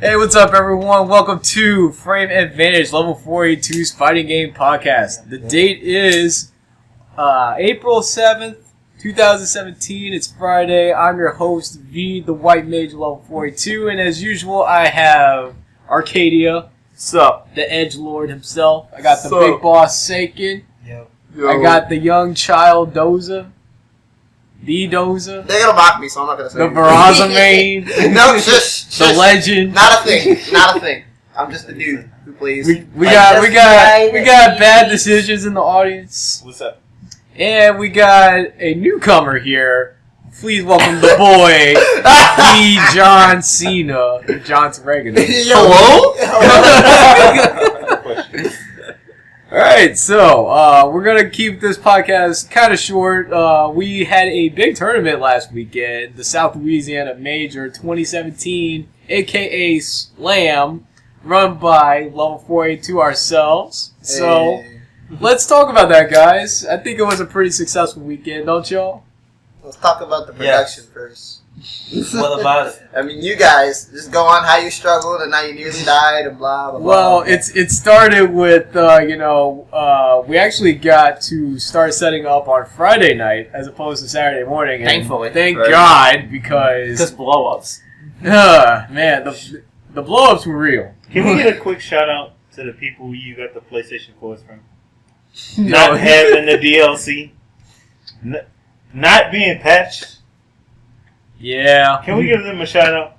Hey, what's up, everyone? Welcome to Frame Advantage Level 482's Fighting Game Podcast. The date is April 7th, 2017. It's Friday. I'm your host, V, the White Mage Level 482, and as usual, I have Arcadia. What's up? The Edgelord himself. I got the big boss, Seiken. Yo. I got the young child, Doza. The Doza. They're gonna mock me, so I'm not gonna say The anything. Verazamane. No, shush. The legend. Not a thing. Not a thing. I'm just a dude who plays. We got bad decisions in the audience. What's up? And we got a newcomer here. Please welcome the boy, the John Cena, John Reagan. Hello? Alright, so we're going to keep this podcast kind of short. We had a big tournament last weekend, the South Louisiana Major 2017, aka SLAM, run by Level 482 ourselves. So, let's talk about that, guys. I think it was a pretty successful weekend, don't y'all? Let's talk about the production first. What about it? I mean, you guys just go on how you struggled and how you nearly died and blah blah blah. Well, it started with we actually got to start setting up on Friday night as opposed to Saturday morning. And Thankfully. thank Right. God, because blow-ups. man, the blow-ups were real. Can we get a quick shout out to the people you got the PlayStation 4s from? No. Not having the DLC, not being patched. Yeah. Can we give them a shout out?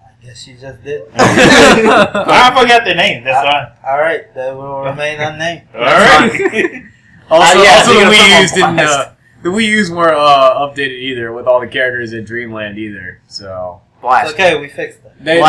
I guess you just did. I forgot their name. That's why. Alright, that will remain unnamed. All right. Also, yeah, also the speaking of Wii U's someone didn't. blessed. The Wii U's weren't updated either with all the characters in Dreamland either. So It's okay, we fixed it. they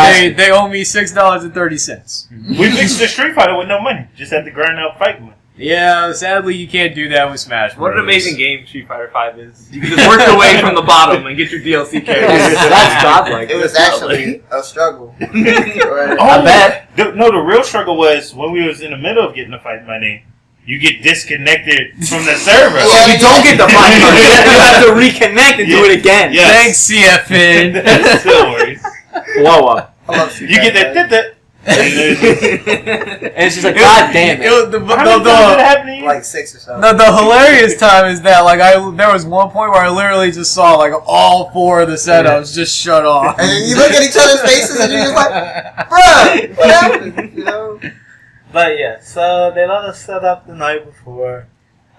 owe me $6.30. We fixed the Street Fighter with no money. Just had to grind out fight money. Yeah, sadly you can't do that with Smash Bros. What an amazing game Street Fighter 5 is. You can just work your way from the bottom and get your DLC characters. That's godlike. it was actually a struggle. Right. Oh, I bet. No, the real struggle was when we was in the middle of getting the fight money. You get disconnected from the server. Yeah, You don't get the fight money. You have to reconnect and do it again. Yeah. Thanks, CFN. Still worries. Blow up. I love Street You get Fighter. that. And it's just like, God damn it. How many times did it happen to you? Like 6 or something. The hilarious time is that there was one point where I literally just saw like all 4 of the setups just shut off. And then you look at each other's faces and you're just like, bruh, what happened? You know? But yeah, so they let us set up the night before.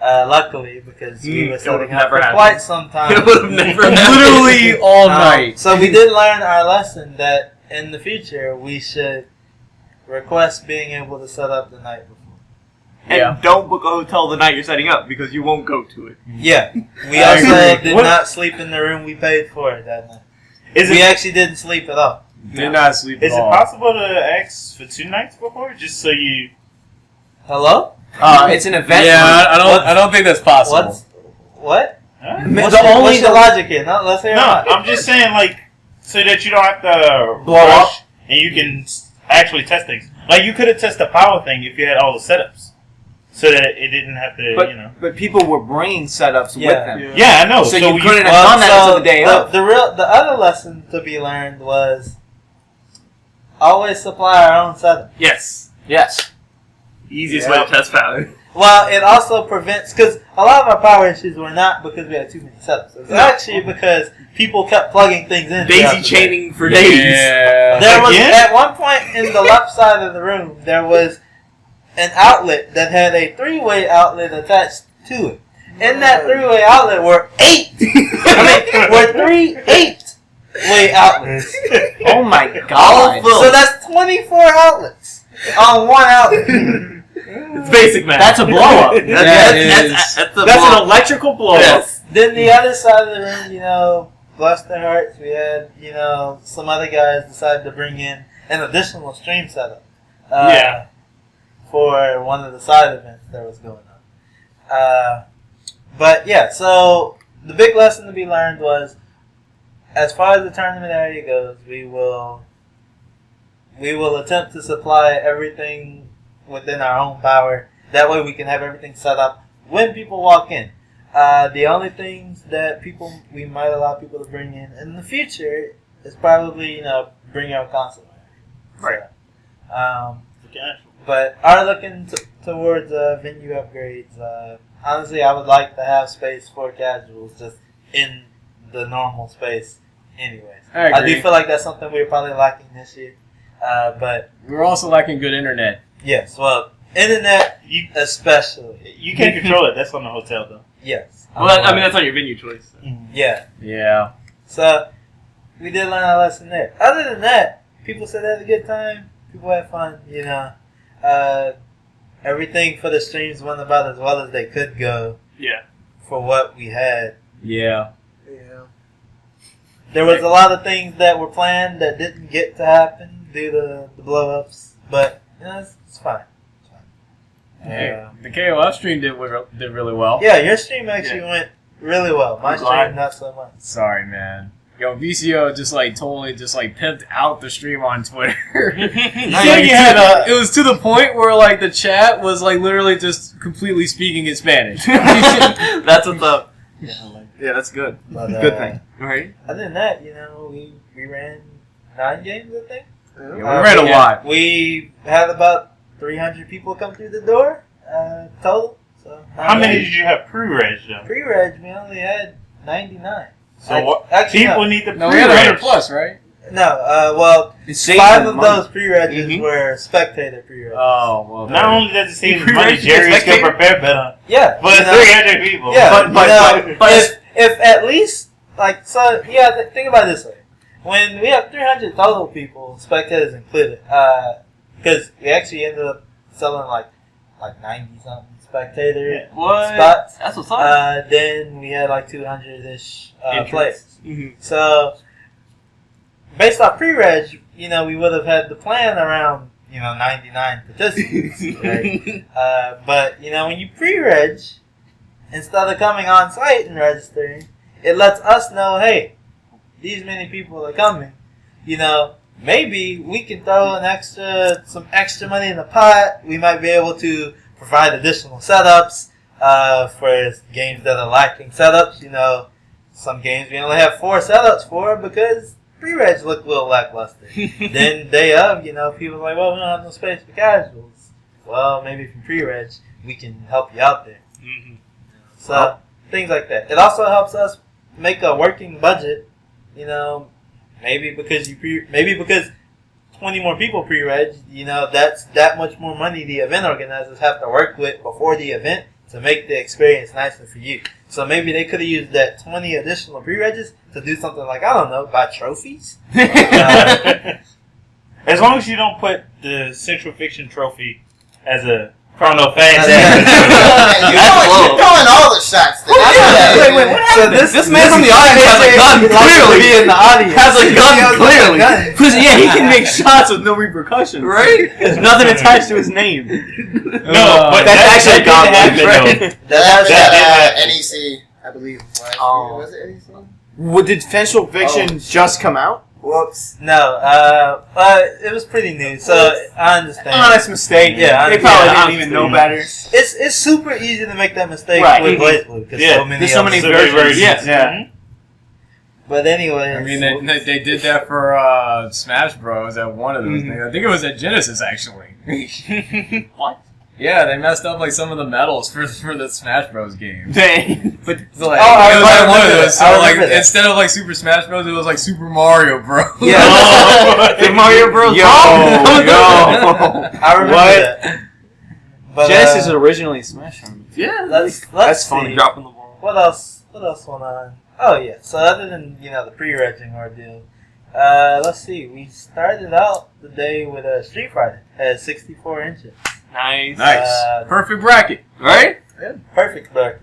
Luckily, because we were It setting would've up never for happened. quite some time. It would have never Literally all night. So we did learn our lesson that in the future we should request being able to set up the night before. And Yeah. don't book a hotel the night you're setting up because you won't go to it. Yeah, we I also agree. did What- not sleep in the room we paid for that night. Is We it actually didn't sleep at all. Did not sleep at is it all. possible to ask for 2 nights before, just so you? Hello? It's an event. Yeah, I don't think that's possible. What? Huh? What's the logic here? No, let's hear No, it. I'm just saying, like, so that you don't have to Blow rush and you can actually test things. Like, you could have tested the power thing if you had all the setups, so that it didn't have to, But people were bringing setups Yeah. with them. Yeah, I know. So you we- couldn't have done that until the day of. The other lesson to be learned was always supply our own setup. Yes. Yes. Easiest way to test power. Well, it also prevents, because a lot of our power issues were not because we had too many setups. It was actually because people kept plugging things in. throughout Daisy the day. chaining for days. Yeah. There was, Again? at one point in the left side of the room, there was an outlet that had a 3-way outlet attached to it. In that 3-way outlet were 3 8-way outlets. Oh my All god. full. So that's 24 outlets on one outlet. It's basic math. That's a blow up. That's That's an electrical blow up. Yes. Then the other side of the room, bless their hearts, we had, some other guys decided to bring in an additional stream setup. For one of the side events that was going on. But yeah, so the big lesson to be learned was, as far as the tournament area goes, we will attempt to supply everything within our own power. That way we can have everything set up when people walk in. The only things that we might allow people to bring in the future is probably, bring your own console. Right. So, Okay. but are looking towards venue upgrades. Honestly, I would like to have space for casuals just in the normal space. Anyways, I I agree. do feel like that's something we're probably lacking this year. But We're also lacking good internet. yes, well, internet You especially. you can't control it. That's on the hotel though. Yes. Well, I mean, that's not your venue choice. Yeah. Yeah. So we did learn our lesson there. Other than that, people said they had a good time. People had fun. You know, everything for the streams went about as well as they could go Yeah. for what we had. Yeah. Yeah. There was a lot of things that were planned that didn't get to happen due to the blow-ups, but you know, it's fine. It's fine. Hey, the KOF stream did really well. Yeah, your stream actually went really well. My I'm glad. stream, not so much. Sorry, man. Yo, VCO just like totally just like pimped out the stream on Twitter. said you had it was to the point where like the chat was like literally just completely speaking in Spanish. That's what's up. Yeah, that's good. But, Good thing. Right? Other than that, you know, we ran 9 games, I think. Yeah, we ran a lot. We had about 300 people come through the door total. So How many did you have pre-reg though? pre-reg? We only had 99. So what? Actually, People need the No, we had 100 pre-reg. plus, right? no. Well, It's 5 of those pre-regs Mhm. were spectator pre-regs. Oh, well. Not only does it save pre-reg money, to Jerry's spectator? can prepare better. Yeah, But you know, 300 people. yeah, But- you know, but- if at least like so, yeah. Think about it this way: when we have 300 total people, spectators included, because we actually ended up selling like 90 something spectator What? spots. That's what's up. Then we had like 200-ish Entrance. players. Mhm. So based off pre-reg, you know, we would have had the plan around 99 participants, right? But you know, when you pre-reg, instead of coming on site and registering, it lets us know, hey, these many people are coming. You know, maybe we can throw some extra money in the pot. We might be able to provide additional setups for games that are lacking setups. You know, some games we only have 4 setups for because pre-reg looked a little lackluster. Then day of, people are like, well, we don't have no space for casuals. Well, maybe from pre-reg, we can help you out there. Mhm. So, things like that. It also helps us make a working budget, maybe because 20 more people pre-reg, that's that much more money the event organizers have to work with before the event to make the experience nicer for you. So maybe they could have used that 20 additional pre-regs to do something like, I don't know, buy trophies? As long as you don't put the Central Fiction Trophy as a Chrono Fast. You're throwing all the shots. There. Wait, what So happened? This man from the audience has a gun, clearly. Be in the audience. Has a gun, He clearly. has a gun. Plus, yeah, he can make shots with no repercussions. Right? There's nothing attached to his name. No, but That's actually a that didn't goblin, happen, though. right? That That was NEC, I believe. Last Oh. year. Was it NEC? Well, did Central Fiction just come out? Whoops. No, it was pretty new, so I understand. Honest mistake. Yeah, they probably yeah, didn't even know better. It's super easy to make that mistake Right. with BlazBlue because Yeah, so many. there's so many of them. versions. Yes. Yeah. Mhm. But anyway, I mean, they did that for Smash Bros. At one of those things. I think it was at Genesis, actually. What? Yeah, they messed up like some of the medals for the Smash Bros. game. Dang. But like, I it was like one of remember those. that. I So like remember that. instead of like Super Smash Bros, it was like Super Mario Bros. Yeah. Oh. Did Mario Bros. Yo, I remember What? that. But, Genesis originally Smash Bros. Yeah. let's That's see. funny. Dropping the ball. What else went on? Oh yeah. So other than the pre-regging ordeal, let's see. We started out the day with a Street Fighter at 64 inches. Nice. Nice, perfect bracket. Right? Perfect bracket.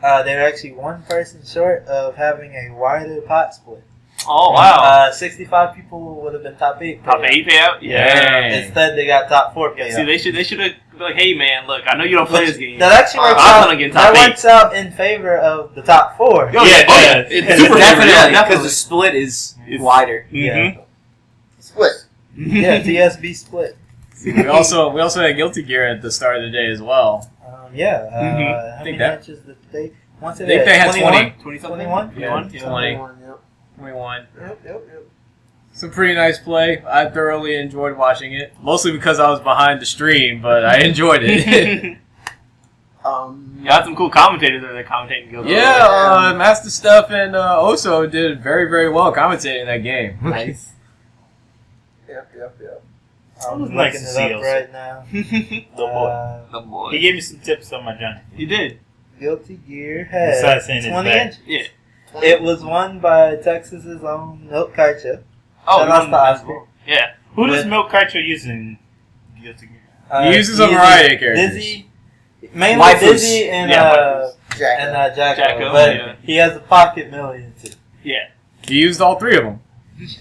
They were actually one person short of having a wider pot split. Oh, wow. 65 people would have been top 8. Top 8 payout? Dang. Instead, they got top 4 payout. See, they should have been like, hey, man, look, I know you don't play this game. That actually works I'm out. gonna get That top 8. works out in favor of the top 4. Oh, Yeah, oh, yeah. It's super Definitely, favorite, because definitely. the split is wider. Mhm. Split. Yeah, TSB split. We also had Guilty Gear at the start of the day as well. How I many think that- matches did they? Once I think they had 20. 20 21? Yeah, 21? 20. Yep. 21. Yep. Yep. Some pretty nice play. I thoroughly enjoyed watching it. Mostly because I was behind the stream, but I enjoyed it. You had some cool commentators there that commentating Guild Wars. Yeah, Master Stuff and Oso did very, very well commentating that game. Nice. Yep. I'm It was looking nice to it see up also. right now. Little boy. The boy. He gave me some tips on my Johnny. You did. Guilty Gear Besides had saying it's 20 bad. inches. Yeah. It was won by Texas's own Milt Kaicha. Oh, Shout you out won to that as Oscar. well. Yeah. Who does But- Milk Kaicho use in Guilty Gear? He uses a variety of characters. Dizzy, mainly Waifus. Dizzy and Yeah, Jack. Jacko, Jacko, but yeah. he has a pocket million too. Yeah. He used all three of them. It's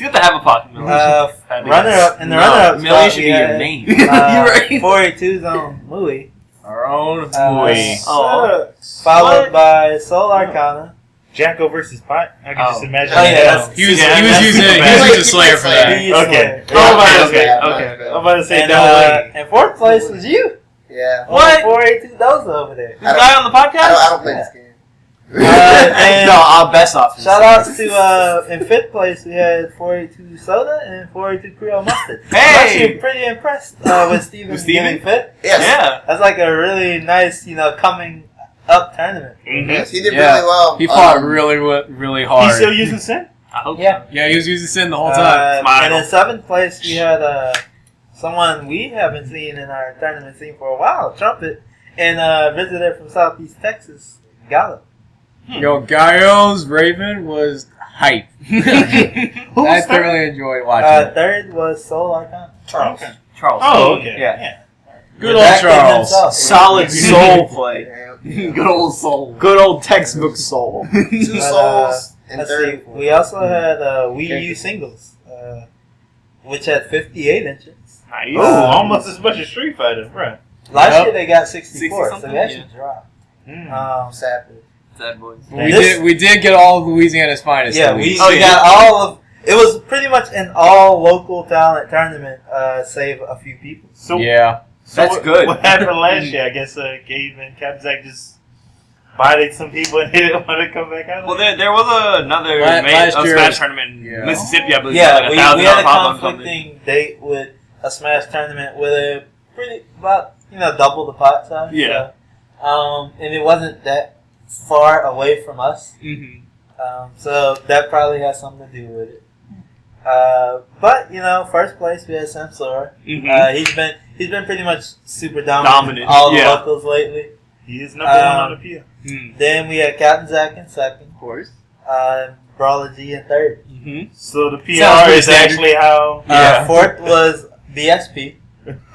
good to have a pocket mill. Runner up in the No, runner up Millie spot should we be your had, name. You're right. 482's own Louis, Our own boy. Oh. followed by Soul Arcana. Jacko versus Pot? I can just Oh. imagine. Oh, yeah, that. that's- He was, Yeah, he was that's using super he was bad. using Slayer for that. He's Okay. Slayer. Okay. I'm about to say And, no way. and fourth place was you. Yeah. What? 482 Doza over there. This guy on the podcast? I don't play this game. And No, best off. shout outs to in fifth place we had 482 Soda and 482 Creole Mustard. I'm Hey! actually pretty impressed with Steven With Steven? getting fifth. Yes. Yeah. That's like a really nice, coming up tournament. Mm-hmm. Yes, he did Yeah. really well. He fought really He's hard. still using Sin? I hope Yeah. Yeah, he was using Sin the whole time. Smile. And in seventh place we had someone we haven't seen in our tournament scene for a while, Trumpet, and a visitor from Southeast Texas, Gallup. Yo, Gaio's Raven was hype. Who I was third? thoroughly enjoyed watching it. Third was Soul Arcana. Charles. Okay. Charles. Oh, okay. Yeah. Good The old back kid Charles. himself. Solid soul play. Yeah. Good old soul. Good old textbook soul. 2 But, souls and Let's third. see. We also had Wii U singles, which had 58 inches. Nice. Ooh, almost as much as Street Fighter, right? Last Yep. year they got 64, so 60-something? they actually dropped. Mm. Sadly. Sad boys. We did get all of Louisiana's finest. Yeah, that we, week. we got all of. It was pretty much an all local talent tournament, save a few people. So, Yeah. so That's what, good. What happened last year? I guess Gabe and Capzac just bodied some people and they didn't want to come back out. Well, there was another Last year- Smash tournament in yeah. Mississippi, I believe. Yeah, like we $1,000 had a pop on something. conflicting date with a Smash tournament with a pretty about double the pot size. Yeah. So, and it wasn't that far away from us. Mm-hmm. So that probably has something to do with it. But first place we had Sam Sora. Mm-hmm. He's been pretty much super dominant. Dominant, All the yeah. locals lately. He is number one on the PO. Then we had Captain Zach in second. Of course. Brawler G in third. Mm-hmm. So the Sounds PR pretty is standard. actually how. Yeah. Fourth was BSP.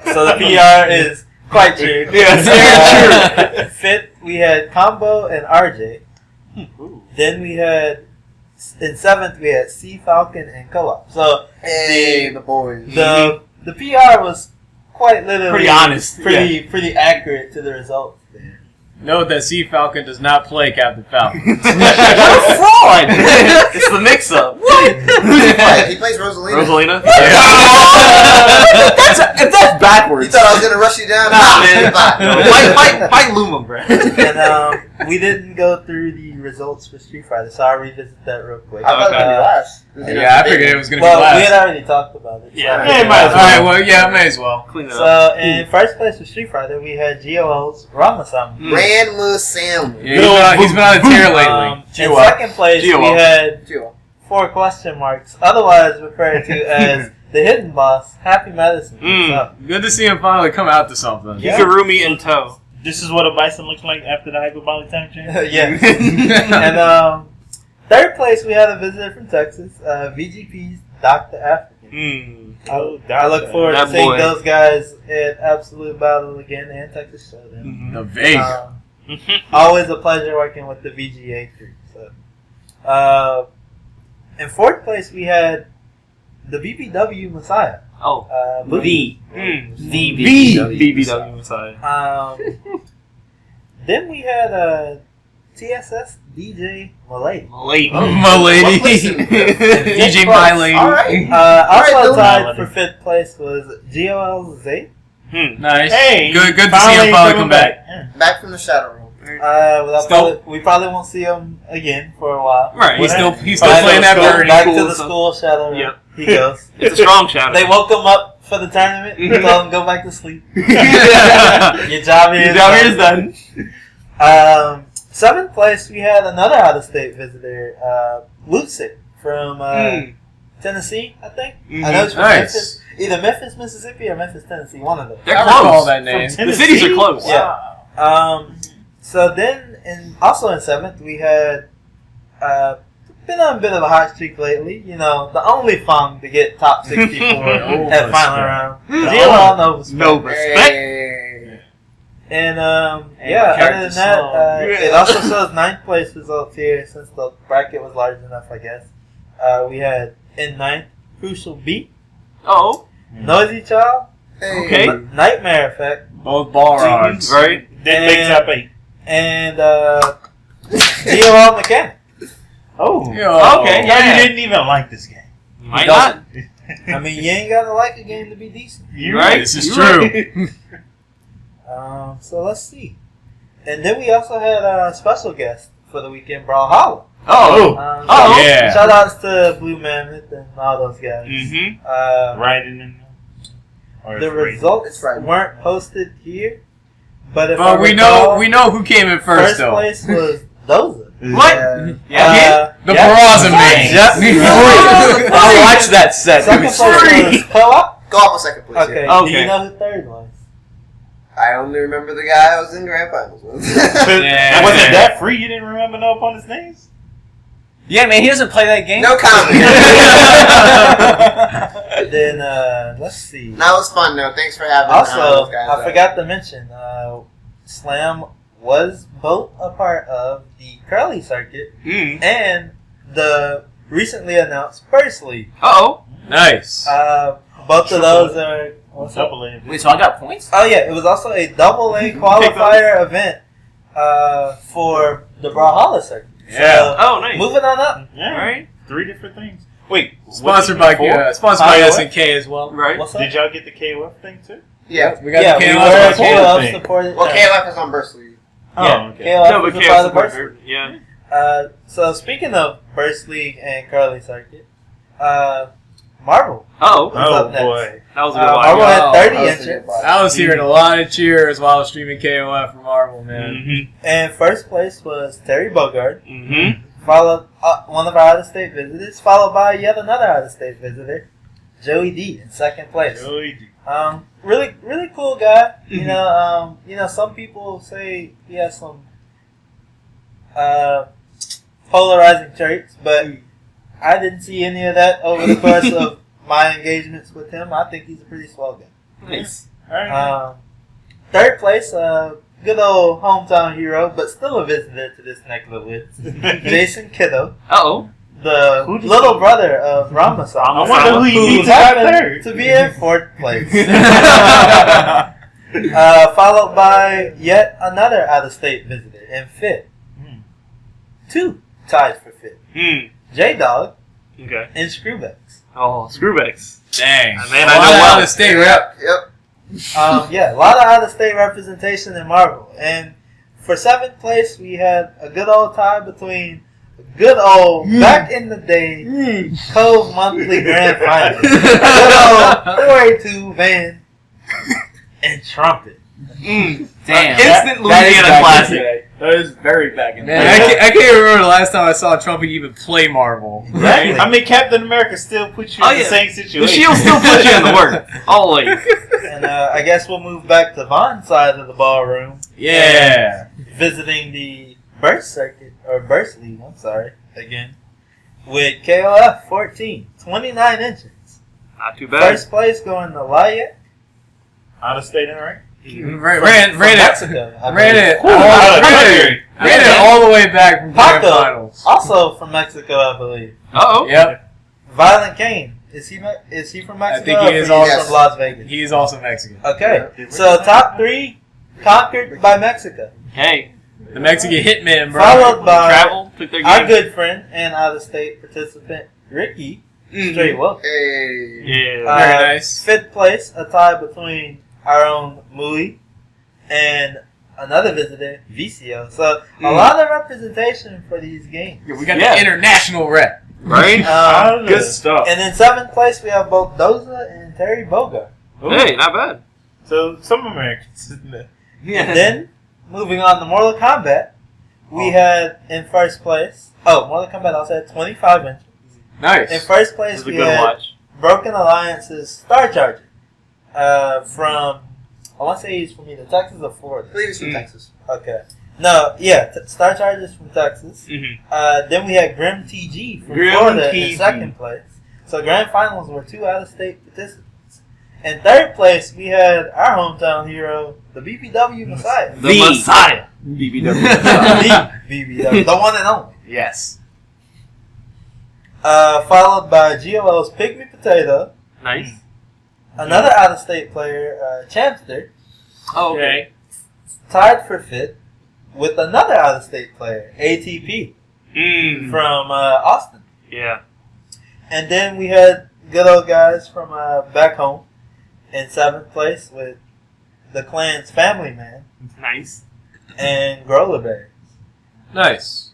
So the PR is quite true. Yeah, it's very true. Fifth, we had Combo and RJ. Then we had, in seventh, we had C Falcon and Co-op. So Hey, the boys. the PR was quite literally Pretty honest. pretty accurate to the results. Note that Sea Falcon does not play Captain Falcon. You're a fraud! It's the mix-up. What? Who's he play? He plays Rosalina. Rosalina? If that's backwards. You thought I was gonna rush you down? Nah, man. Bye. Fight Luma, bro. And we didn't go through the results for Street Fighter, so I'll revisit that real quick. I thought it was gonna be last. Yeah, I figured it was going to be Well, we last. had already talked about it. Yeah. so- Yeah, might as Alright, well, yeah, may as well. Clean it up. So in first place for Street Fighter, we had GOL's Ramasama. Grandma Sam. Yeah, he's been on a tear lately. In second place, we GOL. had Gio. 4 question marks, otherwise referred to as the hidden boss, Happy Medicine. So, Good to see him finally come out to something. Yeah. Higurumi in tow. This is what a bison looks like after the hyperbolic time change. yeah. And third place, we had a visitor from Texas, VGP's Dr. African. I look forward to That seeing boy. those guys in Absolute Battle again and Texas Showdown. The Vega. Always a pleasure working with the VGA crew. So, in fourth place, we had the BBW Messiah. Oh. Boogie. The BBW Messiah. Then we had TSS DJ Malay. Late. My lady. DJ My Lady. Alright. Also Alright, tied Melody. for fifth place was GOL Zay. Nice. Hey, Good to see finally him finally coming come back. Yeah. Back from the Shadow Realm. We probably won't see him again for a while. Right. He's still Back playing that to the school- Bernie. Back Cool, to the so- school shadow. Yep. He goes. It's a strong shadow. They woke him up for the tournament. Mhm. Told him go back to sleep. Your Your job here is done. Seventh place, we had another out-of-state visitor, Lucic from Tennessee, I think. I know it's from Nice. Memphis. Either Memphis, Mississippi, or Memphis, Tennessee. One of them. They're I recall close. that name. From The cities are close. Yeah. So then, also in seventh, we had been on a bit of a hot streak lately. You know, the only Fong to get top 64 at final round. Zero no respect. No respect. Hey. And Hey, yeah, other character than that, song. it also shows ninth place results here since the bracket was large enough, I guess. We had in ninth, Crucial B, Oh, Noisy Child, Hey. okay. Nightmare Effect, Both ball rods. Right. Didn't make top 8. and DOL Mechanic. Oh. Yo. Okay, Yeah. yeah. You didn't even like this game. Might not. I mean, you ain't gotta like a game to be decent. You're Right. This is You're true. right. So let's see. And then we also had a special guest for the weekend, Brawlhalla. Oh. So Yeah. shout outs to Blue Mammoth and all those guys. Mm-hmm. Riding in or The it's raining. results It's right. weren't posted here, but if I But recall, we know who came in first though. place was Doza. What? Yeah. The Yeah. Peraza man. Yep. I'll watch that set. Second place was Co-op. Go off a second, please. Okay. yeah. Do Okay. you know who third was? I only remember the guy I was in grand finals with. Yeah. Was it that free? You didn't remember no opponent's names? Yeah, man, he doesn't play that game. No comment. Then let's see. That was fun though. Thanks for having Also, those guys. I forgot to mention, Slam was both a part of the Curly circuit Mm. and the recently announced Burst League. Uh-oh. Nice. Both of those are. What's up? Double A. Wait, so I got points? Oh yeah, it was also a double A qualifier event for the Brawlhalla circuit. Yeah. Oh, So, nice. moving on up. Yeah. Right. 3 different things. Wait. Sponsored by KOF SNK as well. Right. What's up? Did y'all get the KOF thing too? Yeah. We got Yeah, the we KOF were support. KOF thing. supported. Well, KLF is on Burst League. Oh, Yeah, okay. KOF No, was but a part KF of Burst support. Yeah. So speaking of Burst League and Curly circuit, Marvel Oh, was Oh up next. boy. that was a good Marvel one. had 30 I was entrants, thinking I was hearing a lot of cheers while streaming KOF for Marvel, man. Mm-hmm. and first place was Terry Bogard, Mm-hmm. followed one of our out-of-state visitors, followed by yet another out-of-state visitor, Joey D in second place. Really, really cool guy. You know, some people say he has some polarizing traits, but I didn't see any of that over the course of my engagements with him. I think he's a pretty swell guy. Nice. Alright. Third place, good old hometown hero, but still a visitor to this neck of the woods, Jason Kiddo, Uh-oh. the Who did little you- brother of Ramasama. I wonder who you need to got there. To be in fourth place. Followed by yet another out-of-state visitor in fifth. Hmm. Two tied for fifth. Hmm. J-Dog Okay. and Screwbacks. Oh, Screwbacks. Dang. Man, A I lot know of well. out-of-state rep. Yep. Yeah, a lot of out-of-state representation in Marvel. And for seventh place, we had a good old tie between good old, back in the day, Cove Monthly Grand Final. Good old 4-2 Van and Trumpet. Mm. Damn. Instant That is Louisiana back in classic. the day. That is very back in the Man, day. I can't remember the last time I saw Trumpet even play Marvel. Exactly. I mean, Captain America still puts you Oh, in the yeah. same situation. The shield still puts you in the work. Always. And I guess we'll move back to Von's side of the ballroom, Yeah. visiting the Burst Circuit, or Burst League, I'm sorry, again, with KOF 14, 29 entrants. Not too bad. First place going to Layet. Out of state, right? Ran it. Mexico. I Ran believe. it. Cool. Out of country. Ran it all the way back from grand Paco, finals. also from Mexico, I believe. Uh-oh. Yep. Violent Kane. Is he from Mexico? think he or is from also- Las Vegas. He is also Mexican. Okay, so top three conquered by Mexico. Hey. The Mexican hitman, bro. Followed by Travel. Took their our game. good friend and out-of-state participant, Ricky Straight Wolf. Hey. Yeah. Very nice. Fifth place, a tie between our own Mui and another visitor, VCO. So a lot of representation for these games. Yeah, we got Yeah. the international rep. Right? Good stuff. And in 7th place, we have both Doza and Terry Bogard. Hey, not bad. So some Americans. And then, moving on to Mortal Kombat, we had in first place. Oh, Mortal Kombat also had 25 entries. In Nice. first This place, is a we good had watch. Broken Alliance's Star Charger. From, I want to say he's from either Texas or I Florida. believe it's from Texas. Okay. No, yeah, Star Charger's from Texas. Mm-hmm. Then we had Grim TG from Grim Florida TG. in second place. So grand finals were 2 out-of-state participants. In third place, we had our hometown hero, the BBW Messiah. The Messiah. BBW. The BBW, the one and only. Yes. Followed by GOL's Pygmy Potato, Nice. another out-of-state player, Champster, Oh, okay. tied for fifth with another out-of-state player, ATP, Mm. from Austin. Yeah. And then we had good old guys from back home in 7th place with the Clan's Family Man Nice. and Growler Berries. Nice.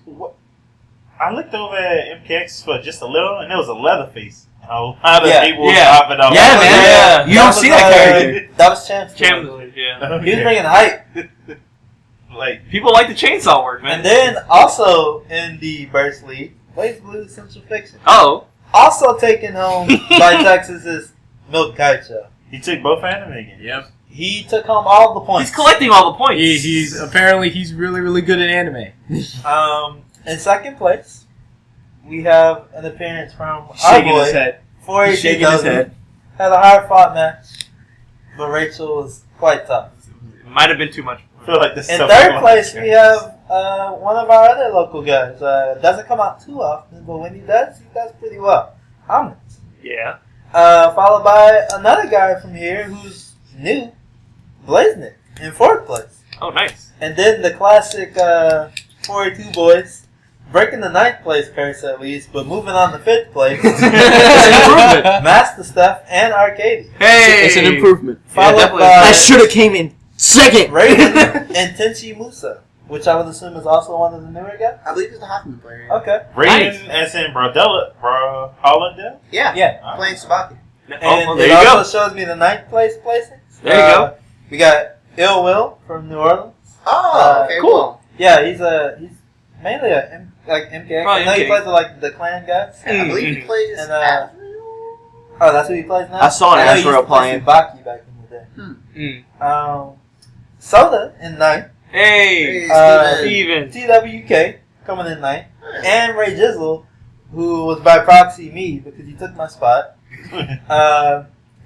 I looked over at MKX for just a little, and there was a Leatherface. A lot of Yeah. people were Yeah. popping off. Yeah, man. Yeah. You don't see that character. That was Champster. Champions. Yeah. He was bringing hype. Like, People like the chainsaw work, man. And then also in the Burst League, Blaze Blue Central Fiction. Oh. Also taken home by Texas's Milk Kaicho. he took both anime games. Yep. He took home all the points. He's collecting all the points. He's apparently he's really really good at anime. In second place, we have an appearance from our Shaking his boy, head. 480 Shaking his Dozen. head. Had a hard fought match, but Rachel was quite tough. Might have been too much. I feel like this In stuff third is place, going- we have one of our other local guys. Doesn't come out too often, but when he does pretty well. Omnix. Yeah. Followed by another guy from here who's new, Blaznik, in fourth place. Oh, nice. And then the classic 482 boys, breaking the ninth place curse at least, but moving on to fifth place. Improvement. Master Stuff and Arcady. Hey. It's an improvement. Followed definitely. by I should have came in second. Raiden and Tenchi Musa, which I would assume is also one of the newer guys. I believe it's the Hoffman player. Okay. Raiden as in Brodella, Hollandale? Yeah. Yeah. Playing Sabaki. And Oh, well, there it you also go. shows me the ninth place placings. There you go. We got Ill Will from New Orleans. Oh, okay, cool. well. Yeah, he's mainly like MKX. Probably I know he MKX. plays with like the clan guys. I believe he plays And, Azrael. Oh, that's who he plays now. I saw an know he Azrael used to play playing. Tsubaki back in the day. Mm. Soda in ninth. Hey. Steven. Steven. TWK coming in ninth, and Ray Jizzle, who was by proxy me because he took my spot.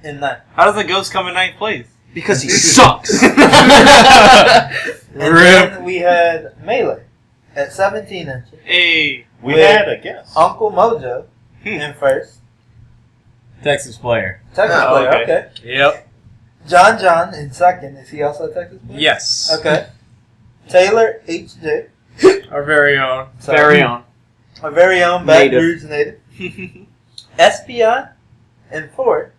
In ninth. How does the ghost come in ninth place? Because he sucks. And Rip. then we had Melee at 17 inches. Hey. We With had a guess. Uncle Mojo in first. Texas player. Texas Oh, player, okay. okay. Yep. John in second. Is he also a Texas player? Yes. Okay. Taylor HJ. Our very own. So, Very own. Our very own Baton Native. Rouge native. Espion in fourth.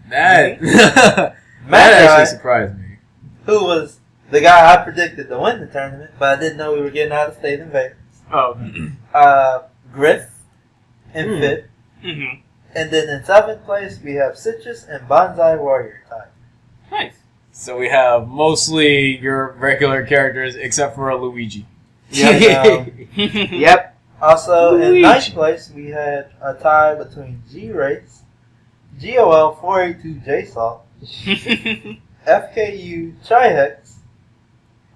That that Magi, actually surprised me. who was the guy I predicted to win the tournament, but I didn't know we were getting out of state invaders. Oh. Griff in fifth. Mm-hmm. And then in seventh place, we have Citrus and Bonsai Warrior tied. Nice. So we have mostly your regular characters except for a Luigi. Yep. Also, in Luigi. ninth place, we had a tie between G-Race, GOL 482 J-Salt, FKU Trihex,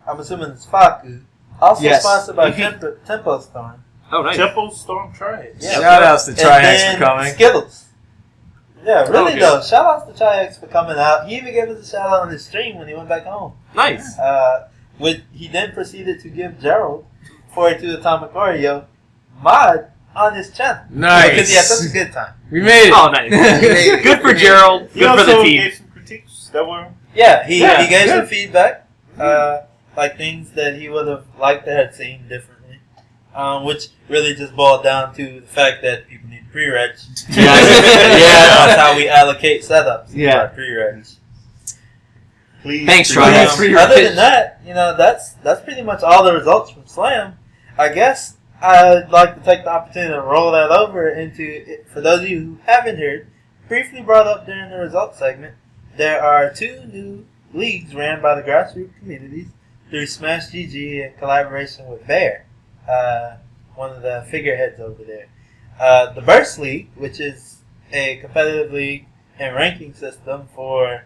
I'm assuming it's Faku, also Yes. sponsored by Tempo Storm. Oh, nice. Temple Storm Trade. Yeah. Shout outs to And Trihex then for coming. Skittles. Yeah, really Okay. though. Shout outs to Trihex for coming out. He even gave us a shout out on his stream when he went back home. Nice. He then proceeded to give Gerald 482 Atomic Oreo mod on his channel. Nice. Because he had such a good time. We made it. Oh, nice. Good for Gerald. You Good for the also team. gave some critiques that were Yeah, he Yeah, gave good. some feedback, like things that he would have liked to have seen differently, which really just boiled down to the fact that people need pre-reg. Yeah. That's how we allocate setups. Yeah. Pre-reg. Please. Thanks, do Troy. that. Thanks for your Other pitch. than that, that's pretty much all the results from Slam. I guess I'd like to take the opportunity to roll that over into, for those of you who haven't heard, briefly brought up during the results segment, there are 2 new leagues ran by the grassroots communities through Smash GG in collaboration with Bear, one of the figureheads over there. The Burst League, which is a competitive league and ranking system for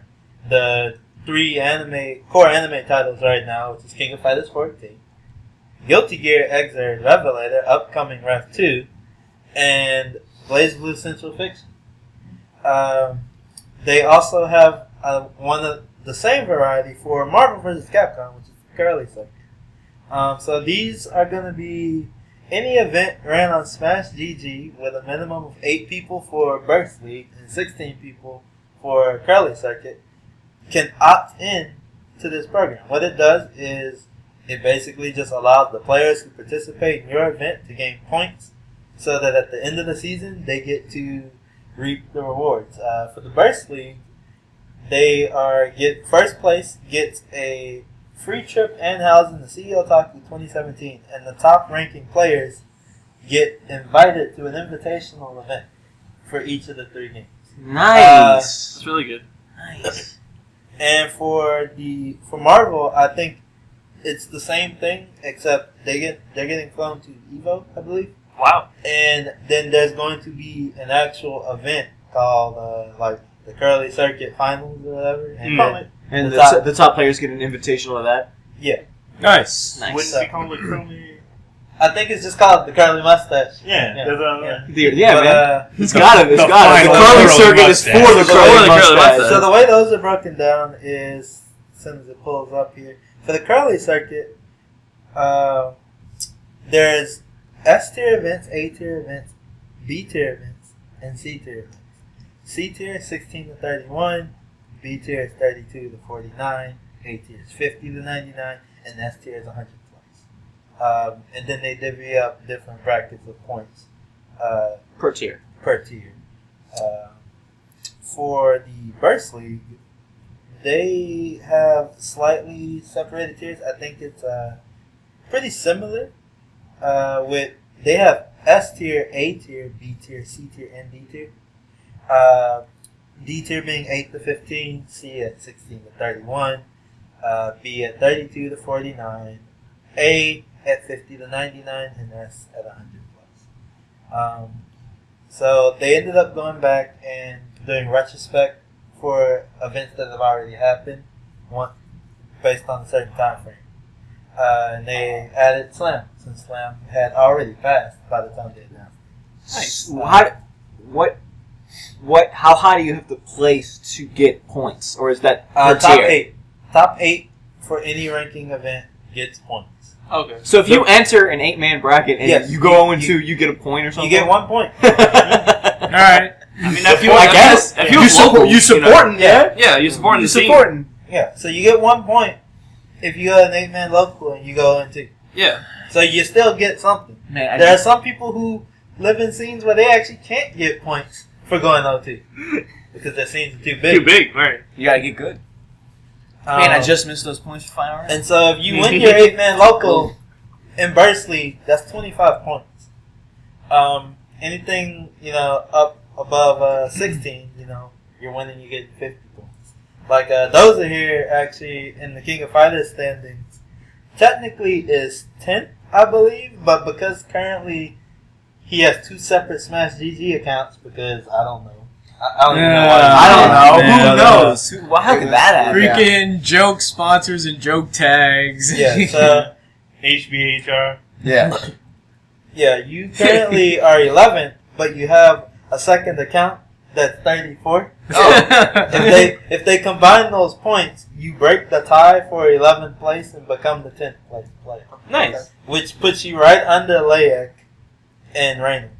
the 3 core anime titles right now, which is King of Fighters 14, Guilty Gear Xrd Revelator, upcoming Rev 2, and BlazBlue Central Fiction. They also have one of the same variety for Marvel vs. Capcom, which is the Curly Circuit. So these are going to be any event ran on Smash GG with a minimum of 8 people for Burst League and 16 people for Curly Circuit can opt in to this program. What it does is it basically just allows the players who participate in your event to gain points so that at the end of the season they get to reap the rewards. For the Burst League, first place gets a free trip and housing to CEO Otaku 2017, and the top ranking players get invited to an invitational event for each of the 3 games. Nice. It's really good. Nice. And for Marvel, I think it's the same thing, except they're getting flown to Evo, I believe. Wow. And then there's going to be an actual event called like the Curly Circuit Finals or whatever. And And The the top players get an invitation to that. yeah, Nice. Nice. Wouldn't we call it Curly? I think it's just called the Curly Mustache. Yeah. Yeah. There's Yeah, But, man. It's got it. It's the got it. The final curly curly circuit is for mustache. the So curly the curly mustache. mustache. So the way those are broken down is, as soon as it pulls up here, for the Curly Circuit, there's S tier events, A tier events, B tier events, and C tier events. C tier is 16 to 31, B tier is 32 to 49, A tier is 50 to 99, and S tier is 100 points. And then they divvy up different brackets of points Per tier. per tier. For the Burst League, they have slightly separated tiers. I think it's pretty similar. They have S tier, A tier, B tier, C tier, and D tier. D tier being 8 to 15, C at 16 to 31, B at 32 to 49, A at 50 to 99, and S at 100 plus. So they ended up going back and doing retrospect for events that have already happened, based on a certain time frame. And they added Slam, since Slam had already passed by the time they announced it. Nice. How high do you have to place to get points, or is that per Top tier? 8. Top 8 for any ranking event gets points. Okay. So if you enter an 8-man bracket and Yes. you go into, you get a point or something. You get 1 point. All right. I mean, that I guess that feels you supporting, yeah. Yeah, you supporting You the team. supporting. Yeah, so you get 1 point if you got an 8-man local and you go into. Yeah. So you still get something. Man, There are some people who live in scenes where they actually can't get points for going OT because their scenes are too big. Too big, right? you gotta get good. Man, I just missed those points for Final Round. And so if you win your 8-man local in Burst League, that's 25 points. Anything, up above 16, you're winning, you get 50 points. Like, those are here actually in the King of Fighters standings. Technically is 10th, I believe, but because currently he has 2 separate Smash GG accounts, because I don't know. I don't even know why. I don't know. Man. Who knows? How could that happen? Freaking joke sponsors and joke tags. Yeah, so HBHR. Yeah. yeah, you currently are 11th, but you have a second account that's 34th. If they combine those points, you break the tie for 11th place and become the 10th place player. Nice. Which puts you right under Layak and Rainer.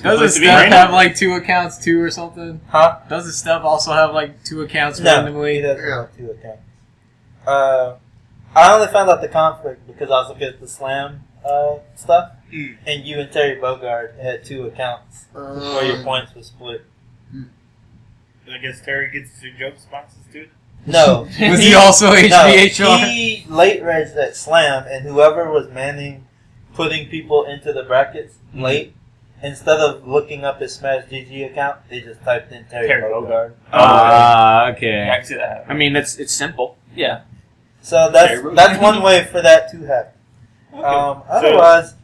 Doesn't Steph have like 2 accounts too or something? Huh? Doesn't Steph also have like 2 accounts No, he randomly? doesn't have 2 accounts. I only found out the conflict because I was looking at the Slam stuff, and you and Terry Bogard had 2 accounts where your points were split. I guess Terry gets your joke sponsors too. No. Was he also No, HVHR? he late regged at Slam, and whoever was manning putting people into the brackets late, instead of looking up his Smash GG account, they just typed in Terry Bogard. Okay. Yeah, I can see that. I mean, it's simple. Yeah. So that's one way for that to happen. Otherwise,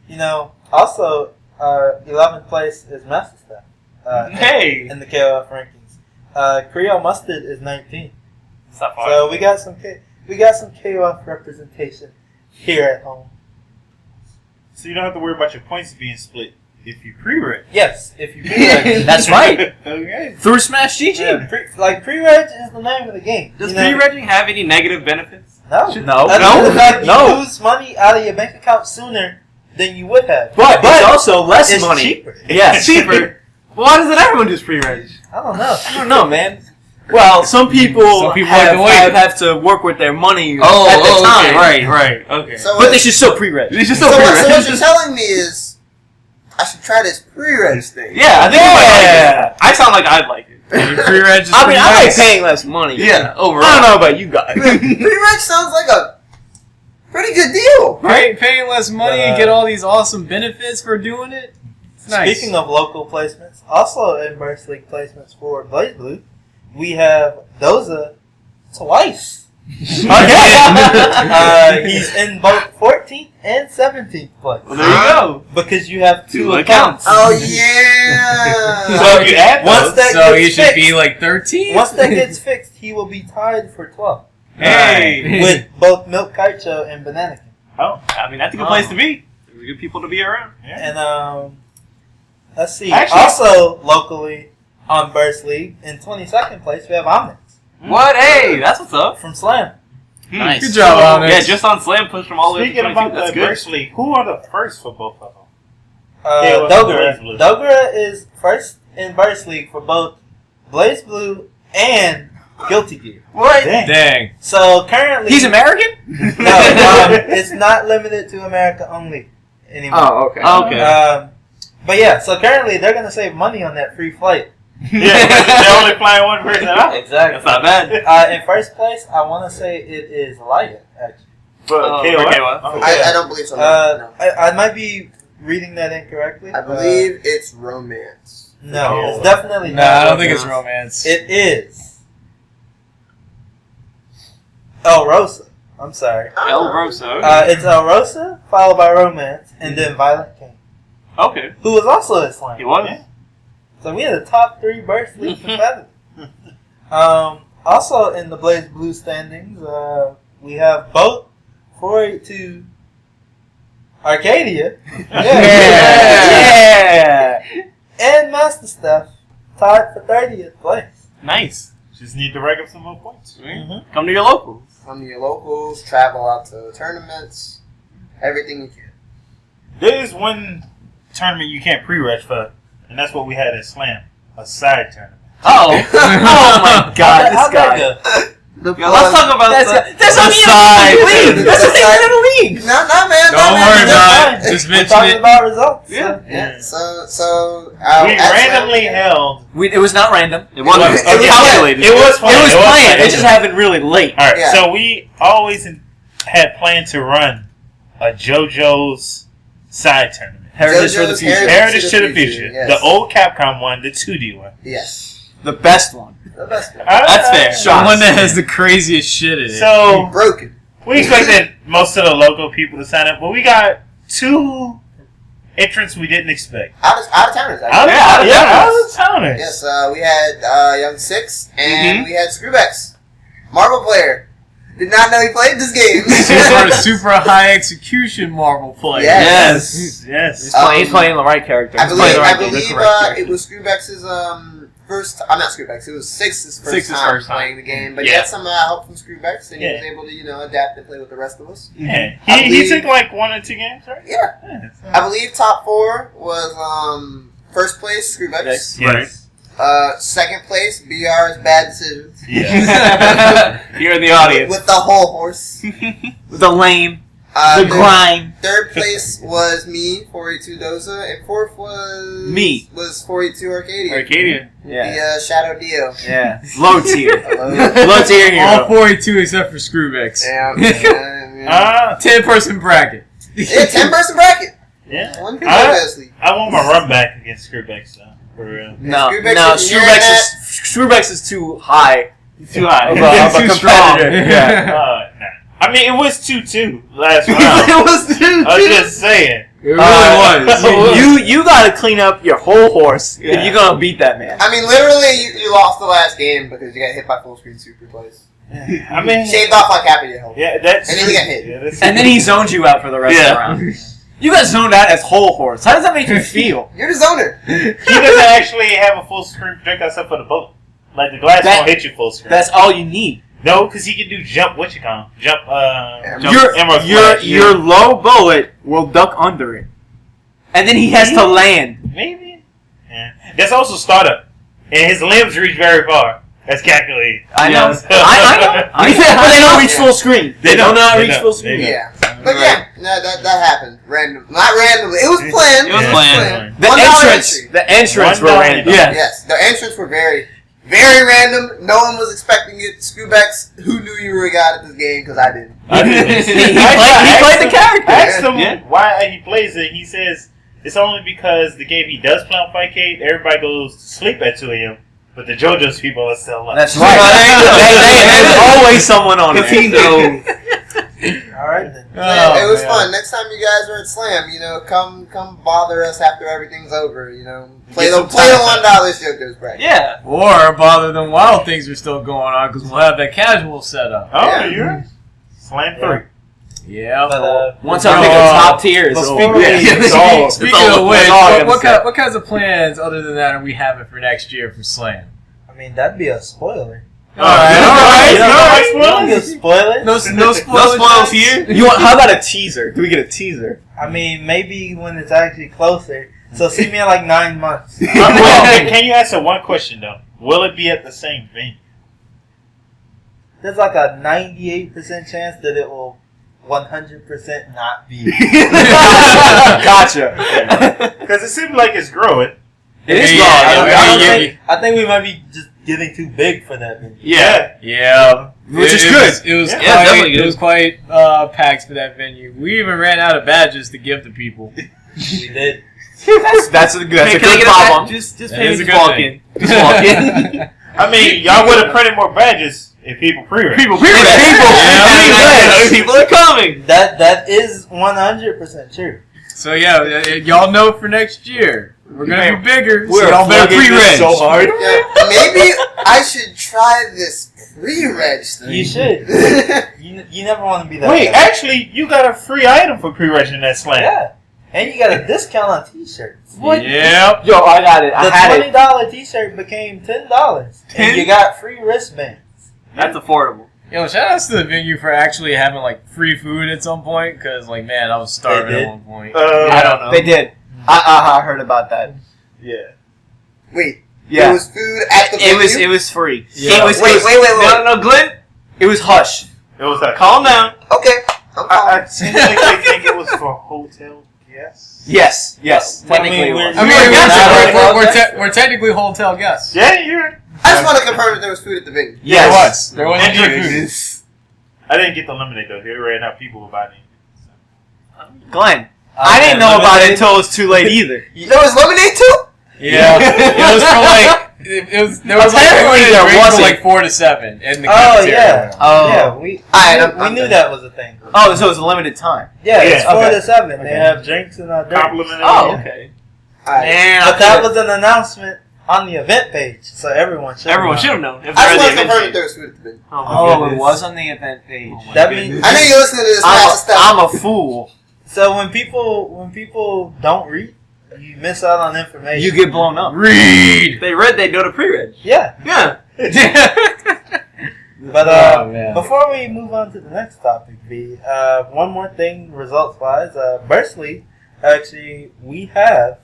also 11th place is Master Staff. Hey! In the KOF rankings, Creole Mustard is 19. It's not far. So we got some KOF representation here at home. So you don't have to worry about your points being split if you pre-reg. Yes, if you pre-reg. That's right. Okay. Through Smash GG. Yeah, pre-reg is the name of the game. Does pre-regging have any negative benefits? No. No. Other than the fact No. you lose money out of your bank account sooner than you would have. But it's also less It's money. cheaper. Yeah, cheaper. Why doesn't everyone just pre-reg? I don't know. I don't know, man. Well, some people, Some people like to wait. have to work with their money at the okay. time. Right. Okay. So But they should still pre-reg. They should so still what pre-reg. you're telling me is I should try this pre-reg thing. Yeah, I think I sound like I'd like it. Pre-reg is I mean, pretty I like nice. paying less money. Yeah, overall. I don't know about you guys. Pre-reg sounds like a pretty good deal. Paying less money and get all these awesome benefits for doing it. It's nice. Speaking of local placements, also in Burst League placements for Blaze Blue, we have Doza twice. Okay. He's in both 14th and 17th place. Well, there you go. Because you have two Two accounts. Oh yeah. So if you add Once those, that So gets he should fixed, be like 13. once that gets fixed, he will be tied for 12th hey. with both Milk Kaicho and Banana King. Oh, I mean, that's a good place to be. There's good people to be around. Yeah. And let's see. Actually- Also locally on Burst League in 22nd place we have Omnix What? Hey, that's what's up. from Slam. Nice. Good job, Onyx. Yeah, just on Slam push from all the way to Speaking 22. about That's the good. Burst League, who are the first for both of them? Yeah, what's Dogra. Blaze Blue? Dogra is first in Burst League for both Blaze Blue and Guilty Gear. What? Dang. So currently, He's American? No, it's not limited to America only anymore. Oh, okay. Okay. But yeah, so currently they're gonna save money on that free flight. Yeah, they're only flying one person out. Exactly. That's not bad. In first place, I want to say it is Laya, actually. For Oh, KOF? for KOF. Oh, I don't believe so. No. I might be reading that incorrectly. I believe it's romance. No, Oh. it's definitely No, not. I don't think it's romance. It is. El Rosa. I'm sorry. El Rosa. It's El Rosa, followed by Romance, and then Violent King, Okay. who was also a Slam. He was? Yeah. So we had the top 3 Burst League competitors. Also in the Blaze Blue standings, we have both 482 Arcadia Yeah. and Master Stuff tied for 30th place. Nice. Just need to rack up some more points. Come to your locals. Come to your locals, travel out to tournaments, everything you can. There is one tournament you can't pre-reg for, and that's what we had at Slam. A side tournament. Oh. Oh my god, this How'd that guy. go? Yeah, let's talk about That's on the side. the league. That's the thing in the league. No, man. Don't worry about it. Just We're mention talking it. about results. Yeah. Yeah. So We randomly held. It was not random. It was- wasn't. it was- calculated. It was planned. It was planned. planned. It just happened really late. All right, Yeah. so we always had planned to run a JoJo's side tournament. Heritage for the future. Heritage to the future. Yes. The old Capcom one, the 2D one. Yes. The best one. The best one. That's fair. The one that has the craziest shit in it. So Broken. we expected most of the local people to sign up, but we got 2 entrants we didn't expect. Out of towners. Out actually. of towners. Yes, we had Young Six and we had Screwbacks. Marvel player. Did not know he played this game. super high execution Marvel player. Yes. Yes. He's playing the right character. I He's playing believe, the right game. it was Screwbacks' first. I'm not Screwbacks. It was Six's first time playing the game, but he Yeah. had some help from Screwbacks, and he Yeah. was able to adapt and play with the rest of us. Yeah. I He believe- took like 1 or 2 games, right? Yeah, so- I believe top 4 was first place Screwbacks, Yes. second place BR's Bad Decisions Yeah. Here in the audience. with the whole horse. The lame. The grind. Third place was me, 482 Doza, and fourth was Me. was 482 Arcadia. Arcadia. Yeah. The Shadow Dio. Yeah. Low tier. Hello. Low tier hero. All 42 except for Screwbix. Yeah. 10-person bracket. Yeah, 10-person bracket. Yeah. One people I- go to sleep. I want my run back against Screwbacks, though. For real. No, Screwbacks no, is- you're at- Screwbacks is too high. Too high. Of a Too competitor. strong. Yeah. Nah. I mean, it was 2-2 last round. It was too. I was just saying. It really was. You gotta clean up your whole horse Yeah. if you're gonna beat that man. I mean, literally, you lost the last game because you got hit by full screen super plays. I mean, Shaved off like happy to help. yeah, that's. And then we got hit. Yeah, that's And then he zoned you out for the rest of Yeah. the round. You got zoned out as whole horse. How does that make you feel? You're the zoner. He doesn't actually have a full screen projectile except for the bullet. Like the glass That- won't hit you full screen. That's all you need. No, because he can do jump. What you call him? Jump. Your Emerald your Flash. your low bullet will duck under it, and then he has to land. Maybe. Yeah. That's also startup, and his limbs reach very far. That's calculated. I know. Yes. I know. But they don't reach full screen. They do not They reach don't. full They screen. don't. Yeah. But yeah, no, that happened. Random. Not randomly. It was planned. It was Yeah. planned. The $1 entrance. entry. The entrance $1 were random. entry. Yes, the entrance were very, very random. No one was expecting it. Screwbacks, who knew you were a god at this game? Because I didn't. I didn't. He I played the asked character. Asked him Yeah. why he plays it. He says it's only because the game he does play on Fightcade, everybody goes to sleep at 2 a.m. But the JoJo's people are still up. That's right. There's always someone on it. All right then. Yeah, it was man. fun. Next time you guys are at Slam, come bother us after everything's over. Play the some play the time. $1 Joker's bracket. Yeah. Or bother them while things are still going on because we'll have that casual setup. Oh, Yeah. you're right. Slam Yeah. 3. Yeah. But, Once I pick a top tier, it's before over. we- It's all- Speaking it's all- of which, it's all gonna what say. kinds of plans other than that are we having for next year for Slam? I mean, that'd be a spoiler. All right. You don't Alright, you don't get spoilers? No spoilers. No spoils here. You want? How about a teaser? Do we get a teaser? I mean, maybe when it's actually closer. So see me in like 9 months. Well, can you answer one question, though? Will it be at the same venue? There's like a 98% chance that it will 100% not be. Gotcha. Because it seems like it's growing. It is Yeah, wrong. yeah, I think we might be just getting too big for that venue. Yeah. Yeah. Which is It good. was- It was Yeah, quite, definitely it good. was quite packed for that venue. We even ran out of badges to give to people. We did. That's a Hey, good can I get a problem. badge? Just That pay me is a to good walk thing. in. Just walk in. I mean, y'all would have printed more badges if people pre-read. People Yeah. People are coming. That is 100% true. So yeah, y'all know for next year we're gonna be bigger. So We're y'all better plugging this pre-reg. so hard. Yeah, maybe I should try this pre-reg thing. You should. You never want to be that Wait, guy. actually, you got a free item for pre-registering that slam. Yeah. And you got a discount on t-shirts. Yep. Yo, I got it. I The had it. $20 t-shirt became $10. And you got free wristbands. That's affordable. Yo, shout outs to the venue for actually having like free food at some point, cause like man, I was starving They at did. one point. I don't know. They did. I heard about that. Yeah. Wait, Yeah. there was food at the venue? It was free. Yeah. It was, Wait. No, Glenn. It was hush. It was like, Calm down. Okay, I'm calm. I seem like they think it was for hotel guests. Yes. Well, I mean, Technically, it we're- was. I mean, We're not we're technically hotel guests. Yeah, you're right. I just want to confirm that there was food at the venue. Yes. There was And free food. food. I didn't get the lemonade though. They ran out. People were buying it. Glenn. I didn't know about it until it was too late either. There was lemonade too? Yeah, it was from like it was there was like Apparently food and there drink from wasn't. like 4 to 7 in the Oh, cafeteria. yeah. Oh. Yeah, we I'm knew done. that was a thing. Oh, so it was a limited time. Yeah, it's Yeah. 4 Okay. to 7. They Okay. have drinks and drinks. Complimenting. Oh, okay. Alright. Man, But that was an announcement on the event page, so everyone should. Everyone know. should have known. If I they're just at want the to confirm that event. there was food at the venue. Oh, my Oh, goodness. it was on the event page. Oh my That goodness. means I know you're listening to this massive stuff. I'm a fool. so when people don't read, you miss out on information. You get blown up. Read. If they read, they'd know to pre-reg. Yeah, Yeah. but Oh, man. before we move on to the next topic, V, one more thing results wise, Bursley, actually we have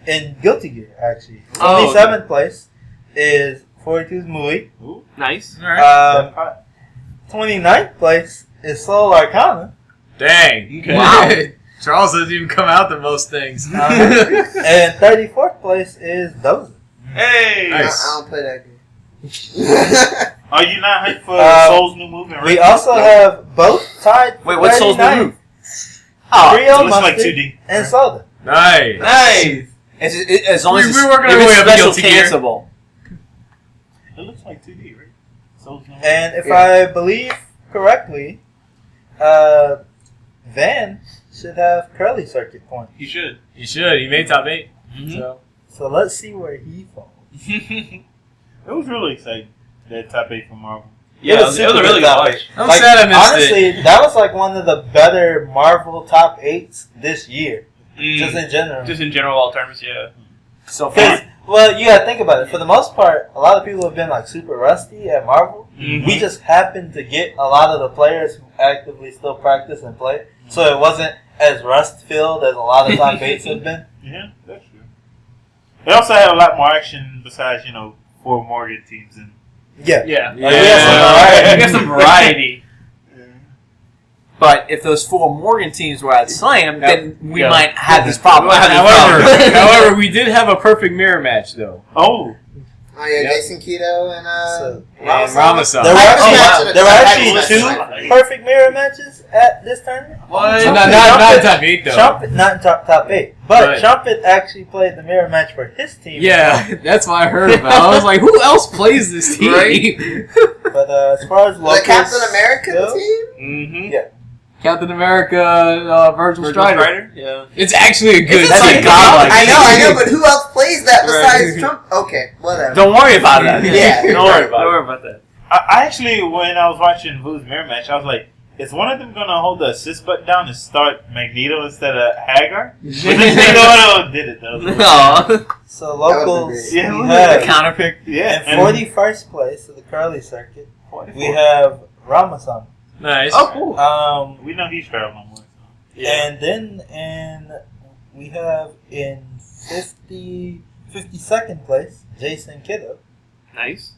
in Guilty Gear actually Oh. 27th place is 42's Mui. Nice. All right. 29th place is Soul Arcana. Dang. Okay. Wow. Charles doesn't even come out to most things. And 34th place is Dozer. Hey! Nice. I don't play that game. Are you not hyped for Soul's new movement? We also have both tied. Wait, what's Soul's new 39th. move? Trio it looks like Mustard 2D. and Soda. Nice. Nice. As long as We're it's, working if our way it's up to special Guilty Gear. cancelable. It looks like 2D, right? Soul's new And if Yeah. I believe correctly, Van should have Curly Circuit points. You should. You should. He made top 8. Mhm. So. So let's see where he falls. It was really exciting, that top 8 from Marvel. Yeah, it was a super really good top watch. eight. I'm sad I missed honestly, that was like one of the better Marvel top 8s this year, just in general. Just in general, all terms, yeah. So Because, well, you gotta think about it. For the most part, a lot of people have been like super rusty at Marvel. Mhm. We just happened to get a lot of the players who actively still practice and play, so it wasn't as rust filled as a lot of top 8s have been. Yeah, that's true. They also had a lot more action besides, 4 Morgan teams. And Yeah. Yeah. Yeah. We got some variety. But if those 4 Morgan teams were at Slam, then we Yeah. might have this problem. However, we did have a perfect mirror match, though. Oh, Oh yeah, Yep. Jason Keto and So- And Ramasan. There were Hypest match actually, of the there were top actually eight. 2 perfect mirror matches at this tournament. What? Trumpet- Not Trumpet- top 8, though. Trumpet, not in top 8, but Right. Trumpet actually played the mirror match for his team. Yeah, that's what I heard about. I was like, who else plays this team? But as far as The locals Captain America go, team. Mm-hmm. Yeah. Captain America, Virgil Strider. Yeah. It's actually a good It's That's team. a godlike. I know, but who else plays that besides Right. Trump? Okay, whatever. Don't worry about that. Yeah. Don't worry about that. I actually, when I was watching Vu's mirror match, I was like, is one of them going to hold the assist button down and start Magneto instead of Hagar? But then Magneto did it, though. Aw. so locals, Yeah, we look The have counterpick. Yeah. in 41st place of the Curly Circuit, we have Ramasan. Nice. Oh, cool. We know he's traveling more. And then we have in 52nd place, Jason Kiddo. Nice.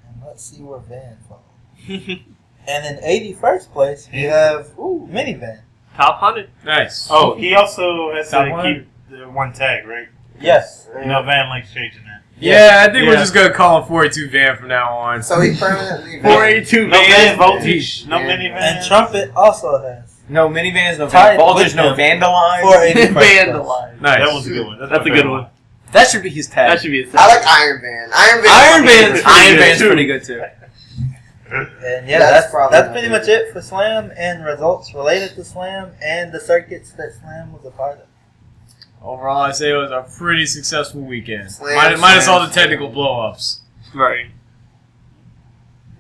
And let's see where Van falls. And in 81st place, we have Minivan. Top 100. Nice. Oh, he also has Top to one? keep the one tag, right? Yes. Van likes changing that. Yeah, I think we're Yeah. just going to call him 42 Van from now on. So he's permanently 482 No Van man. voltage, no Yeah. minivan. And Trumpet also has No minivans, no Tied voltage, with no them. vandalize. 481st place. Vandalize. Nice. That was a good one. That's my a good favorite one. That should be his tag. That should be a I like Iron Man. Iron Iron Man's Man. pretty Iron good, Man's too. pretty good too. And yeah, That's that's probably not pretty good. much it for Slam and results related to Slam and the circuits that Slam was a part of. Overall, I say it was a pretty successful weekend. Slam, Minus all the slam, technical blow-ups. Right.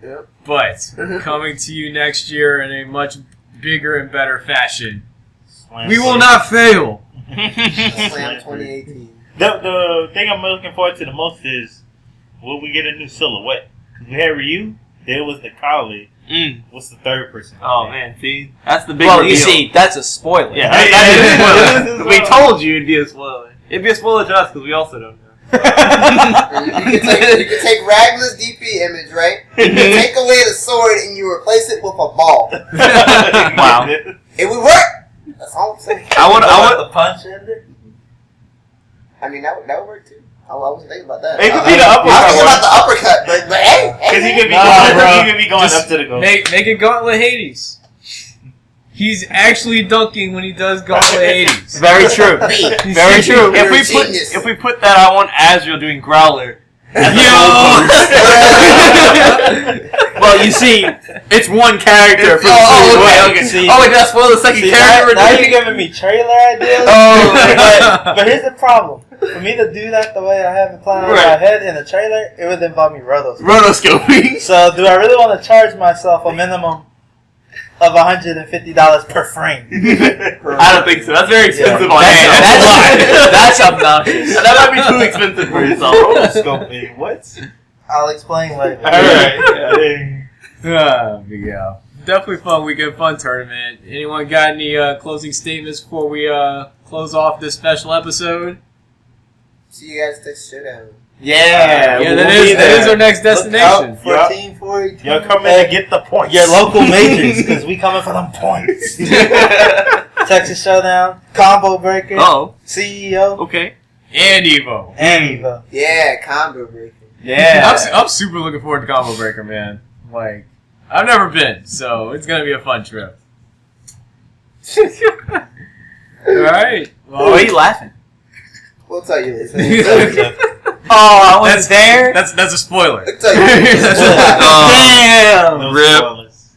Yep. But coming to you next year in a much bigger and better fashion. Slam We will not fail. Slam 2018. The thing I'm looking forward to the most is, will we get a new silhouette? Because we had Ryu, then it was the Kali. Mm. What's the third person? Oh man, see, that's the big Well, reveal. you see, that's a spoiler. Yeah, Hey, that is hey, a spoiler. this is We what- told you it'd be a spoiler. It'd be a spoiler to us because we also don't know. You can take Ragna's DP image, right? You can take away the sword and you replace it with a ball. Wow. It would work. That's all I'm saying. I would. the punch ended. I mean, that would work too. I wasn't thinking about that. It could I be the was uppercut. thinking about the uppercut, but hey, Because he could be, going Just up to the goal. Make it Gauntlet Hades. He's actually dunking when he does Gauntlet Hades. Very true. Me. Very true. You're a If genius. we put that, I want Azrael doing Growler. as the Well, you see, it's one character for the okay. See- Oh, wait, did I spoil the second See, character? now you're giving me trailer ideas. Oh, but here's the problem. For me to do that the way I have it planned in my Right. head in the trailer, it would involve me rotoscoping. Rotoscoping. So do I really want to charge myself a minimum of $150 per frame? I don't think so. That's very expensive on That's, hand. that's obnoxious. That might be too expensive for yourself. Rotoscoping. What? I'll explain later. Alright. Big Al. Definitely fun weekend, fun tournament. Anyone got any closing statements before we close off this special episode? See you guys next showdown. Yeah, Yeah, we'll that be is there. our next Look destination. out for Yup. Team 42. Y'all come in and get the points. Your local majors, because we coming for them points. Texas Showdown, Combo Breaker, Oh, CEO, okay. And Evo. and Evo. Yeah, combo breaker. Yeah. I'm super looking forward to Combo Breaker, man. Like, I've never been, so it's gonna be a fun trip. All right. Why are you laughing? We'll tell you later. Oh, I wasn't there. That's a spoiler. We'll tell you later. Damn. No Rip. spoilers.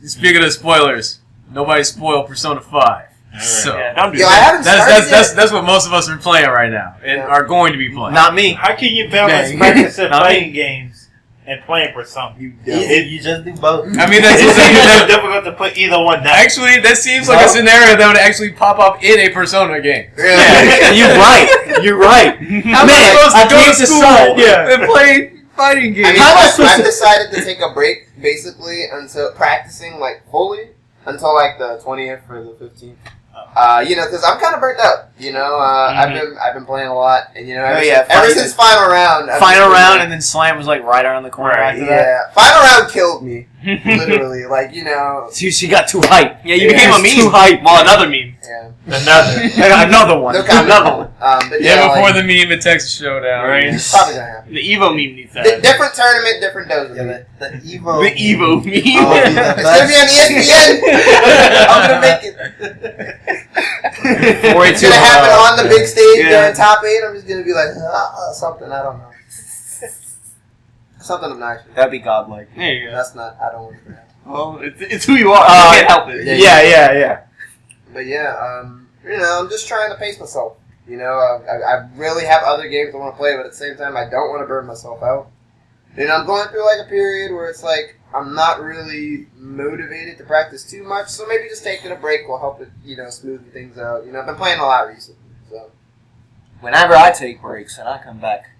Speaking of spoilers, nobody spoiled Persona 5. So Yeah, don't do Yo, I that. haven't started yet. that's what most of us are playing right now and Yeah. are going to be playing. Not me. How can you balance Dang. practicing Not playing games and playing Persona? Easy, you just do both. I mean, that's It's that, difficult to put either one down. actually that seems like a scenario that would actually pop up in a Persona game. Yeah, you're right. You're right. How am I supposed to go to school and play fighting I games? mean, How am I I've supposed to- decided to take a break, basically, until practicing, like, fully, until, like, the 20th or the 15th. You know, because I'm kind of burnt out. You know, I've been playing a lot, and you know, ever since final round, I've Final just been, round, like, and then Slam was like right around the corner Right, after that. yeah, final round killed me, literally. Like, you know, She got too hyped. Yeah, you Yeah. became a It's meme. too hype. Well, another meme. yeah. Another. Another one. No comment. Another one. But Yeah, yeah, before like, the meme at Texas Showdown. Right. it's probably gonna happen. The Evo meme needs that. Different tournament, different doses. Yeah, the Evo. The Evo meme. Oh, yeah. It's gonna be on ESPN. I'm gonna make it. It's gonna happen on the big stage Yeah. during top 8. I'm just gonna be like something I don't know. Something obnoxious. That'd be godlike. There you go. That's not. I don't want to. Well, it's who you are. You can't help it. Yeah. But yeah, you know, I'm just trying to pace myself. You know, I really have other games I want to play, but at the same time, I don't want to burn myself out. And I'm going through like a period where it's like I'm not really motivated to practice too much, so maybe just taking a break will help it, you know, smoothen things out. You know, I've been playing a lot recently, so. Whenever I take breaks and I come back,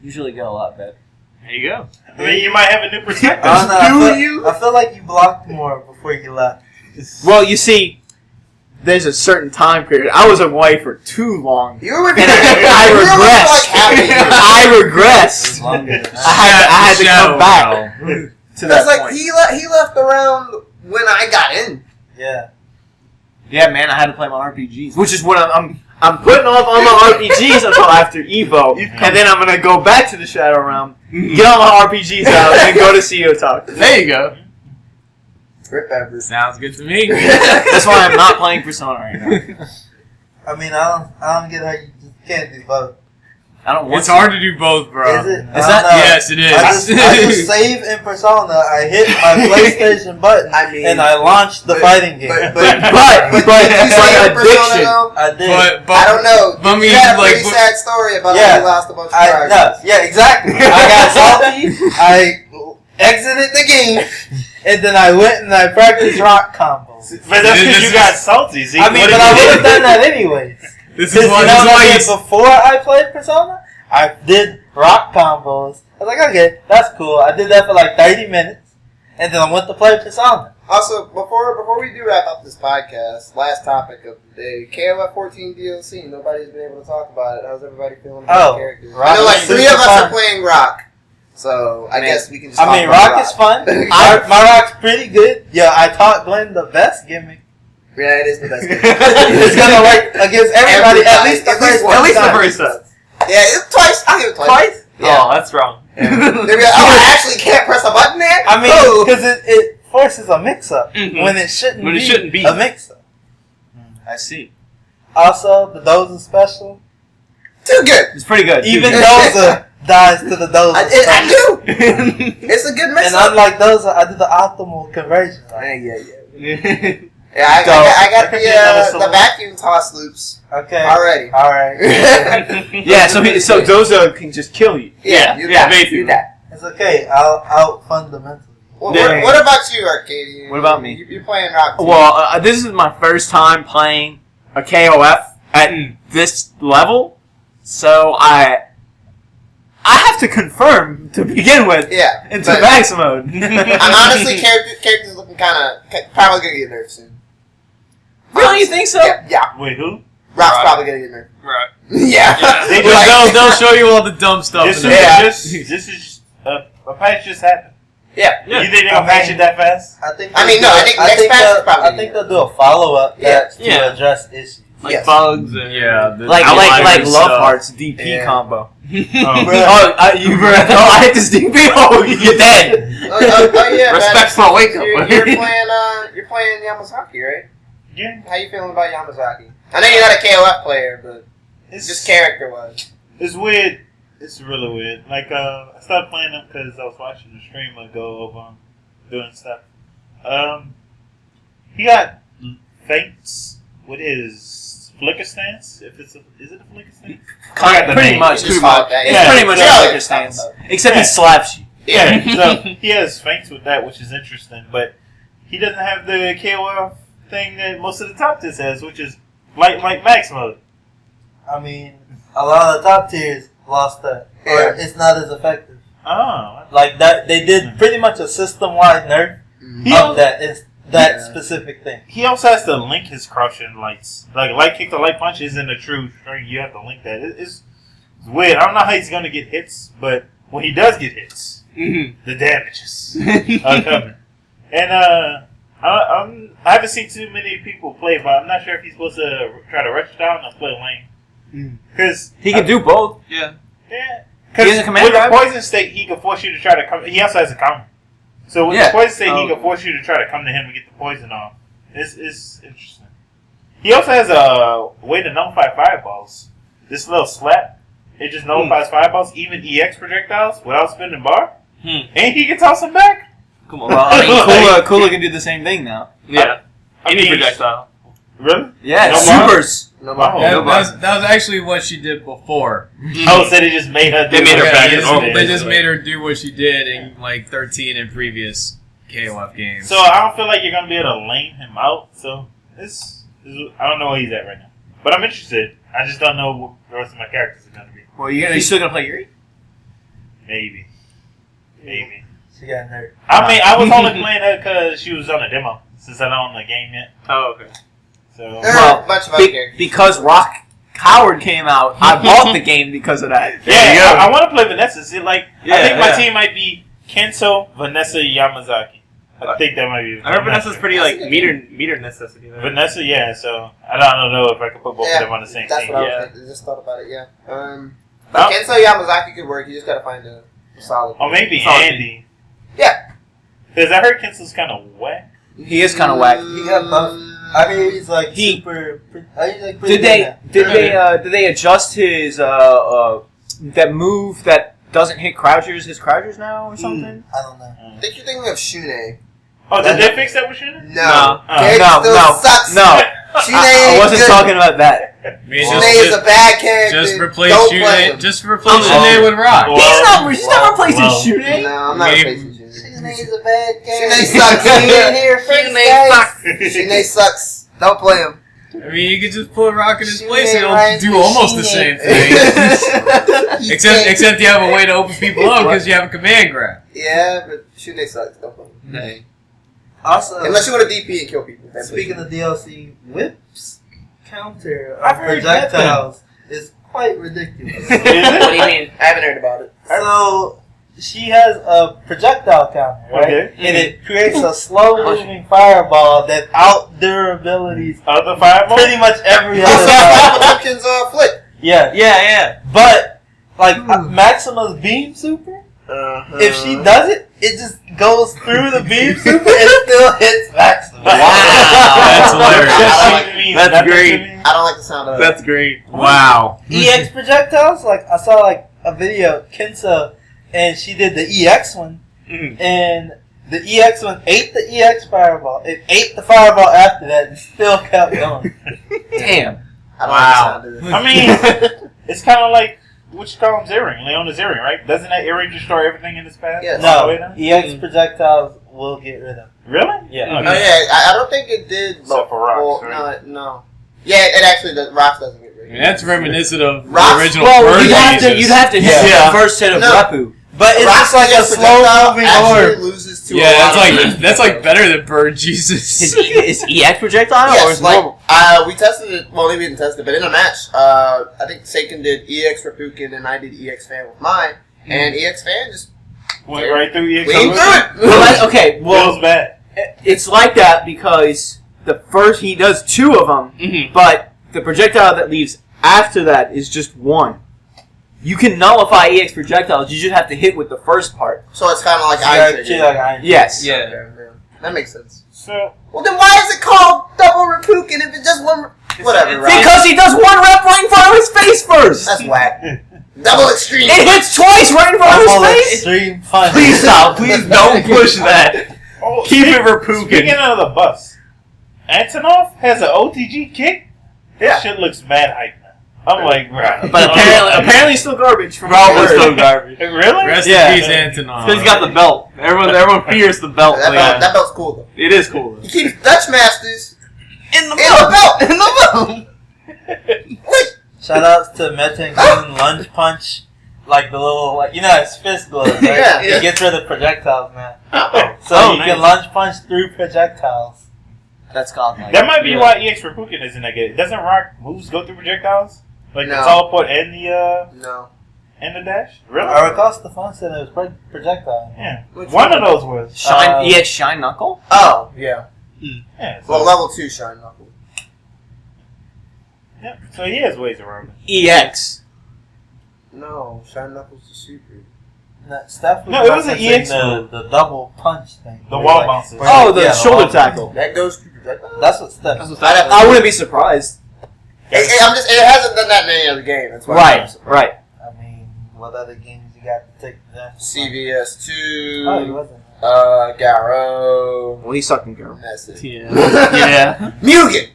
usually get a lot better. There you go. I mean, you might have a new perspective. I don't know, I feel like you blocked more before you left. Well, you see, there's a certain time period. I was away for too long. You were And I you were away for like regressed. half a year. I regressed. I had to come back to that That's like point. he left around when I got in. Yeah. Yeah, man, I had to play my RPGs, which is what I'm putting off on my RPGs until after Evo, and then I'm gonna go back to the Shadow Realm, get all my RPGs out, and then go to CEO Talk. There you go. Rip Evers. Sounds good to me. That's why I'm not playing Persona right now. I mean, I don't get how you just can't do both. I don't want It's hard to do both, bro. Is it? Is I that- don't know. Yes, it is. I just save in Persona. I hit my PlayStation button, I mean, and I launched the fighting game. But But you it's say like in Persona addiction. though? I did. but I don't know. but You me, had a like, pretty but- sad story about Yeah. how you lost a bunch of I progress. no, yeah, exactly. I got salty. I exited the game, and then I went and I practiced rock combos. But that's because This you is- got salty. See, I mean, what but did I you would have do? done that anyways. This Because is why. you This know is what why I you. did before I played Persona? I did rock combos. I was like, okay, that's cool. I did that for like 30 minutes, and then I went to play Persona. Also, before we do wrap up this podcast, last topic of the day, KOF 14 DLC. Nobody's been able to talk about it. How's everybody feeling about the characters? Rock I know like is 3 of super us fun. are playing Rock, so I Man. guess we can just I talk mean, about rock is fun. My rock's pretty good. Yeah, I taught Glenn the best gimmick. Yeah, it is the best game. It's gonna work against everybody, at least the first At least the time. first time. Yeah, it's twice. I'll give it twice. Twice? Yeah. Oh, that's wrong. They'll be like, oh, I actually can't press a button there? I mean, Oh. because it forces a mix-up Mhm. when it shouldn't When it be shouldn't be. a mix-up. I see. Also, the Doza special. Too good. It's pretty good. Even Doza dies to the Doza I special. do. It's a good mix And up. unlike Doza, I did the optimal conversion. Yeah. Yeah, I Dope. got That could be another the vacuum toss loops Okay. already. Alright. Yeah, so Doza can just kill you. Yeah, you yeah, got- basically. you got- It's okay. I'll out fundamentally. What about you, Arcadian? What about me? You're playing Rock too. Well, this is my first time playing a KOF at this level, so I have to confirm to begin with yeah. into but max mode. I'm honestly characters looking kind of probably gonna get nerfed soon. Really, you think so? Yeah. Wait, who? Rock's probably gonna get nerfed. Right. Yeah. They Like- They'll show you all the dumb stuff. This in is there. just a patch just happened. Yeah. You think they're gonna patch it that fast? I think. I mean, no, I think next patch is probably I think they'll do a follow-up patch Yeah. to address issues. Like Yes. bugs and Yeah, the Like outliers Love stuff. Heart's DP Yeah. combo. Oh. I hit this DP. Oh, you're dead. Oh yeah. Respect man, for a wake up. You're playing Yamazaki, right? Yeah, How you feeling about Yamazaki? I know you're not a KOF player, but it's just character-wise. It's weird. It's really weird. Like I started playing them because I was watching the streamer go over doing stuff. He got feints with his flicker stance. Is it a flicker stance? Pretty much. Just call it that. It's Yeah. pretty much Yeah. like your stance. Except Yeah. he slaps you. Yeah. So he has feints with that, which is interesting. But he doesn't have the KOF thing that most of the top tiers has, which is like max mode. I mean, a lot of the top tiers lost that, or Yeah. it's not as effective. Oh. Like that, they did pretty much a system-wide nerf He of al- that. Is that Yeah. specific thing? He also has to link his crouching lights. Like light kick to light punch isn't a true string. You have to link that. It's weird. I don't know how he's gonna get hits, but when he does get hits, the damages are coming. And I haven't seen too many people play, but I'm not sure if he's supposed to try to rush down or play lane. Because He can do both. yeah. yeah, He has because a command with the grab? poison state, he can force you to try to come. He also has a counter. So with Yeah. the poison state, Oh. he can force you to try to come to him and get the poison off. It's interesting. He also has a way to nullify fireballs. This little slap, it just nullifies fireballs, even EX projectiles, without spinning bar. And he can toss them back. Come on. Well, I mean, Kula can do the same thing now. Yeah. I Any mean, projectile. Really? Yeah, No more? supers. No Oh. more. That, No, that was actually what she did before. Oh, so they just made her. They made her Yeah, back they in just, normal. they just made her do what she did in like 13 in previous KOF games. So I don't feel like you're gonna be able to lane him out. So it's I don't know where he's at right now, but I'm interested. I just don't know what the rest of my characters are gonna be. Well, you still gonna play Yuri? Maybe. She got nerfed. I mean, I was only playing her because she was on a demo, since I don't own the game yet. Oh, okay. So There Well, are a bunch of other characters. Because Rock Howard came out, I bought the game because of that. yeah, I want to play Vanessa. See, like I Yeah, think my yeah. team might be Kento, Vanessa, Yamazaki. I think that might be. I heard I'm not Vanessa's sure. pretty like meter necessity. There. Vanessa, yeah. So I don't know if I could put both Yeah, of them on the same That's team. what I Yeah. was thinking. Just thought about it. Yeah. But Oh. Kensei Yamazaki could work. You just gotta find a solid. Or maybe Solid. Andy. Yeah. Because I heard Kento's kind of whack. He is kind of whack. He got buff. I mean, he's like He- super. He's like pretty Did they good now. did they adjust his that move that doesn't hit crouchers his crouchers now or something? I don't know. I think you're thinking of Shune. Oh, did they fix that with Shuna? No. Oh. Character No, still no, sucks. no. Shune I ain't wasn't good. talking about that. I mean, Shune just, is a bad character. just replace Don't play Shune. him. Just replace Oh. Shune with Rock. Well, He's not replacing well. Shune. No, I'm not Maybe- replacing Shune. Shune is a bad Shune character. sucks. He in here first, guys. Shune sucks. Don't play him. I mean, you could just put Rock in his Shune place and Ryan he'll do almost the Shune. same thing. except you have a way to open people up because you have a command grab. Yeah, but Shune sucks. Don't play him. Hey. Also, Unless you want to DP and kill people. then play speaking of DLC, Whip's counter I've of heard that projectiles is quite ridiculous. Is it? What do you mean? I haven't heard about it. So she has a projectile counter, right? Okay. And it creates a slow-moving fireball that out-durabilities Other fireball? pretty much every Also, other fireball. Pumpkin's flip. Yeah, Yeah. but like Maxima's beam super, if she does it, it just goes through the beam super and still hits Maxima. That's hilarious. That's great. I don't like the sound of it. That's great. Wow. EX projectiles, like I saw like a video of Kensa, and she did the EX one, Mhm. and the EX one ate the EX fireball. It ate the fireball after that and still kept going. Damn. I don't Wow. like the sound of it. I mean, it's kind of like what you call him, earring, Leona's earring, right? Doesn't that earring destroy everything in its path? Yes. All the way No, down? EX projectiles will get rid of. Really? Yeah. Oh Okay. yeah, I don't think it did. Except for rocks, right? No. Yeah, it actually does. Rocks doesn't get I rid mean, that's reminiscent of Rock- the original Well, Bird you'd have to Ages. hit Yeah. the first hit of No. Repu. But it's just like a slow moving actually orb. loses to Yeah, a lot of that's like better than Bird Jesus. Is EX projectile or Yes, is like normal? we tested it. Well, we didn't test it, but in a match, I think Seiken did EX Rapukin and I did EX Fan with mine, and EX Fan just Went right through EX. leaned through it. Okay, well, Feels bad. it's like that because the first he does 2 of them, Mhm. but the projectile that leaves after that is just 1. You can nullify EX projectiles. You just have to hit with the first part. So it's kind of like Yeah, I she like I. Yes. Yeah. Okay, yeah. That makes sense. So Well, then why is it called double Rapukin if it's just one? Whatever, right? Because he does 1 rep right in front of his face first. That's whack. Double extreme. It hits twice right in front of Double his face. extreme punch. Please stop. Please don't push that. oh, Keep it Speaking Rapukin. of the bus, Antonov has an OTG kick. Yeah. That shit looks mad hype now. I'm like, right. But apparently it's still garbage. From Probably what I heard. still garbage. Really? Rest Yeah. in peace, Antonov. Because he's got the belt. Everyone fears the belt. That, Like, that belt's cool though. it is cool. He keeps Dutch Masters In the in the belt. In the belt. Wait. Shout outs to Metengun Lunge Punch. Like the little, like, you know, his fist gloves, right? Yeah, He yeah. gets rid of projectiles now. Oh, So Oh, you nice. can lunge punch through projectiles. That's godlike. that might be Yeah. why EX Rapukin isn't that good. Doesn't Rock moves go through projectiles? Like No. the teleport and No. the dash? Really? I recall Stefan said it was projectile. Yeah. Which One of those was. Shine EX Shine Knuckle. Oh, yeah. Yeah. So, Well, level 2 Shine Knuckle. yeah, so he has ways around it. EX. No, Shine Knuckle's the super. No, Steph was No, it was an referencing EX the double punch thing. The Where wall like- bounces. where Oh, like- the yeah, shoulder wall- tackle. That goes through projectile. That's what Steph. That's what I'd have- I wouldn't be surprised. It hasn't done that in any other game. That's why. Right. Right. I mean, what other games you got to take that? CVS 2. Oh, he wasn't. Garo. Well, he sucked in girl. That's it. Yeah. Yeah. Mugen.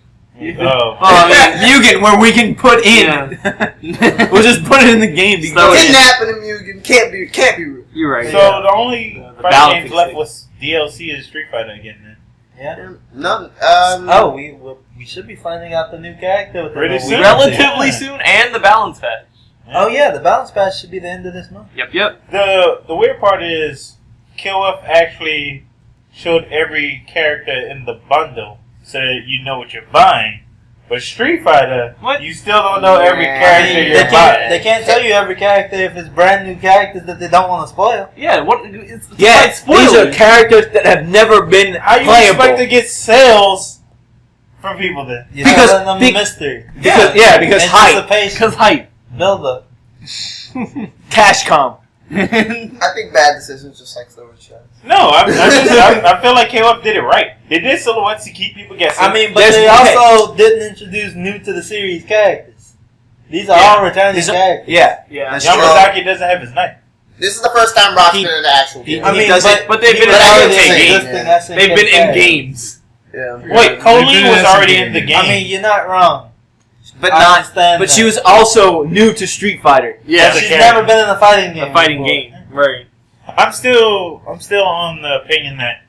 Oh. Well, I mean, Mugen, where we can put in. We'll just put it in the game. So Because it- Kidnapping a Mugen can't be rude. You're right. So the only The fighting balancing games left stick. was DLC and Street Fighter again. Then. Yeah. None. Oh, we should be finding out the new character with the Pretty little soon. weird- Relatively Yeah. soon, and the balance patch. Oh yeah, the balance patch should be the end of this month. Yep. The weird part is KOF actually showed every character in the bundle so that you know what you're buying. But Street Fighter, What? you still don't know every Yeah. character They you're buying. can't tell you every character if it's brand new characters that they don't want to spoil. Yeah. What? It's yeah, like these spoilers. are characters that have never been How you playable. expect to get sales from people then? You're Because- telling them be- a mystery. because hype, Anticipation. Because hype. Build up. cash comp. I think bad decisions just like Silver Shots. No, I feel like KOF did it right. They did silhouettes to keep people guessing. I mean, but There's- they okay. also didn't introduce new to the series characters. These are Yeah. all returning These are- characters. Yeah, Yeah. That's Yamazaki doesn't have his knife. This is the first time Rock's He- been in the actual he- game. I mean, doesn't- but they've he been was in already everything. existing Yeah. SNK They've been in character. games. Yeah. Wait, Colleen They've been was in already some in the games. game. I mean, you're not wrong. but I not. understand But that. she was also new to Street Fighter. Yeah. As a She's character. never been in a fighting game. A fighting before. game. Right. I'm still on the opinion that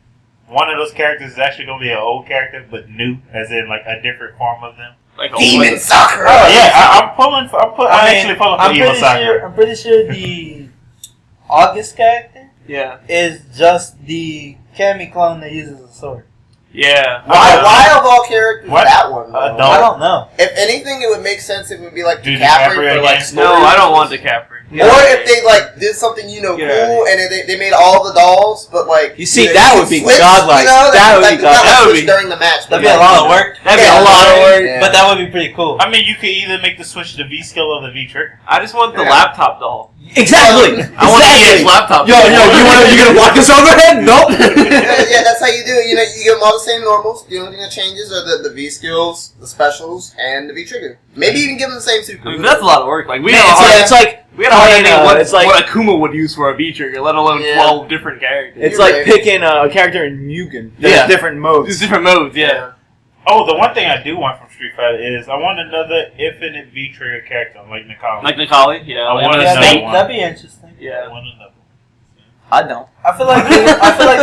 one of those characters is actually going to be an old character, but new, as in like a different form of them. Like Demon Sakura. Oh yeah, I'm pulling. I'm I actually mean, pulling for I'm Evil pretty Sakura. sure. I'm pretty sure the August character Yeah. is just the Cammy clone that uses a sword. Yeah. Why of all characters What? that one? Though? Don't. I don't know. If anything, it would make sense if it would be like Do DiCaprio DiCaprio for like again? story No, I don't reasons. want DiCaprio. Or if they like did something Yeah. cool and they made all the dolls, but like You see, know, that you would be switch, godlike. That would be godlike. That would switch be- during the match. That'd be a lot of work. That'd be Yeah, a lot of work. Yeah. But that would be pretty cool. I mean, you could either make the switch to V skill or the V trigger. I just want the Yeah. laptop doll. Exactly. I want the EX Exactly. laptop. Yo, you gonna block us overhead? Nope. yeah, that's how you do it. You know, you give them all the same normals. The only thing that changes are the V skills, the specials, and the V trigger. Maybe even give them the same super. I mean, that's a lot of work. Like we Man, don't it's like we had a hard playing, idea what, it's like- what Akuma would use for a V trigger, let alone Yeah. 12 different characters. it's You're like right. picking a character in Mugen. That Yeah. has different modes. There's different modes, yeah. Oh, the one thing I do want from Street Fighter is I want another infinite V trigger character like Nikali. Like Nikali, yeah. I like want another another snake. one. That'd be interesting. I Yeah. want another. I don't. I feel like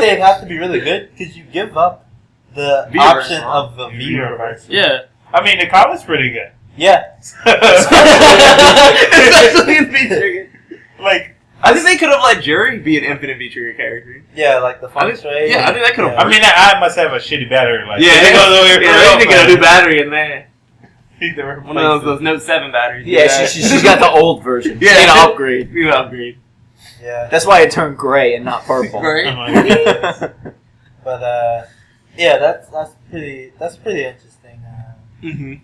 they'd have to be really good because you give up the V option reverse, of the V reverse. Yeah. I mean, Nikali's pretty good. Yeah. Especially in V trigger. Like, I think they could have let Jury be an infinite V-Trigger character. Yeah, like the I feng think- shui. yeah, I think that could've I mean, I must have a shitty battery. Like, Yeah, they go over yeah, they need to get a new battery in there. Either One of those Note 7 batteries. Yeah, she's got the old version. Yeah. She need to upgrade. You upgrade. Yeah. That's why it turned gray and not purple. Right? But yeah, that's pretty interesting. Mm-hmm.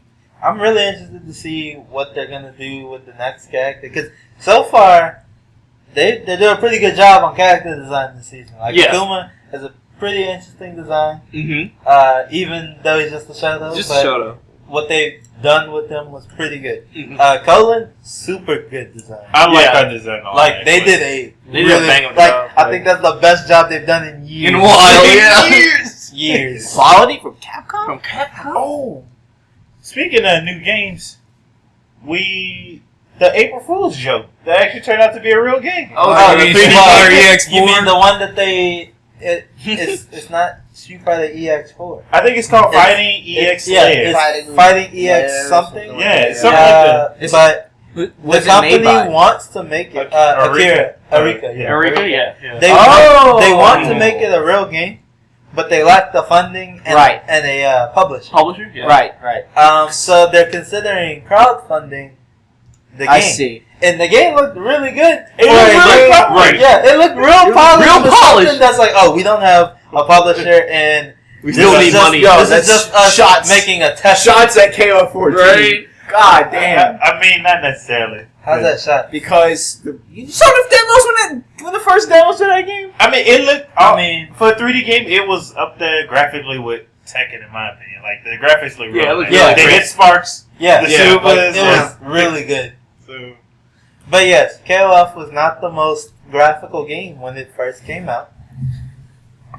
I'm really interested to see what they're gonna do with the next character because so far they do a pretty good job on character design this season. Like Yeah. Akuma has a pretty interesting design, Mm-hmm. even though he's just a shadow. Just a but show what they've done with him was pretty good. though. Colin, super good design. I like Yeah. that design. a lot, Like they actually. did a They did a bang of like job, I like- think that's the best job they've done in years. In a while, yeah. Years. Quality from Capcom? From Capcom? Oh, speaking of new games, the April Fool's joke that actually turned out to be a real game. Oh, the you 3D mean Fighter EX4? You mean the one that it's not Street Fighter EX4. I think it's called It's- Fighting EX Yeah, Slayer. it's Fighting EX Slayer or something. something Yeah, like it's that. something like that. But Was the it made by? company wants to make it. Arika. Arika, yeah. Eureka? Yeah. They Oh! want to make it a real game, but they lack the funding and, Right. and a publisher. Publisher? Yeah. Right. So they're considering crowdfunding the game. I see. And the game looked really good. It For looked a really game- polished. Right. Yeah, it looked real polished. real for polished. something That's like, oh, we don't have a publisher and We this still is need just- money. Yo, This is that's just us shots. making a test. Shots at KO14. Right? God damn. I mean, not necessarily. How's that shot? Because you saw the demos when the first demos to that game? I mean, it looked. I mean, for a 3D game, it was up there graphically with Tekken, in my opinion. Like the graphics look Yeah, real it looked nice. really They great. hit sparks. yeah, The yeah, super like, is- it was really good. So But yes, KOF was not the most graphical game when it first came out.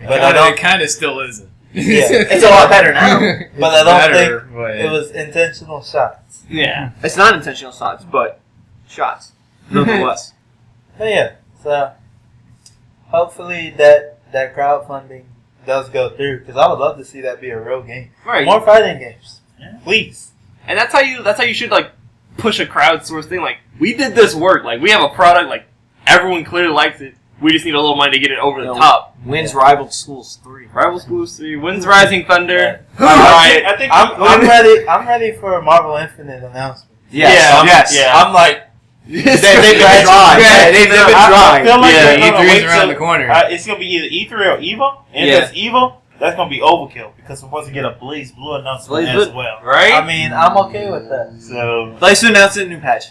But I It don't. kind of still isn't. Yeah. It's a lot better now. But I don't think but It was intentional shots. Yeah. It's not intentional shots, but shots. Nonetheless. But yeah, so hopefully that crowdfunding does go through because I would love to see that be a real game. Right. More fighting games, Yeah. please. And that's how you should like push a crowdsource thing. Like we did this work. Like we have a product. Like everyone clearly likes it. We just need a little money to get it over the top. Wins Rival Schools 3. Rival Schools 3, Wins Rising Thunder. I think I'm ready. I'm ready for a Marvel Infinite announcement. Yes. Yeah. I'm like, They've been dry. Yeah, They've been I dry. feel like Yeah, they're gonna E3's wait around till- the corner. It's gonna be either E3 or Evo. And Yeah. if it's Evo, that's gonna be overkill because we're supposed to get a Blaze Blue announcement Blaze as Blue. well. Right? I mean, I'm okay with that. So Place to announce a new patch.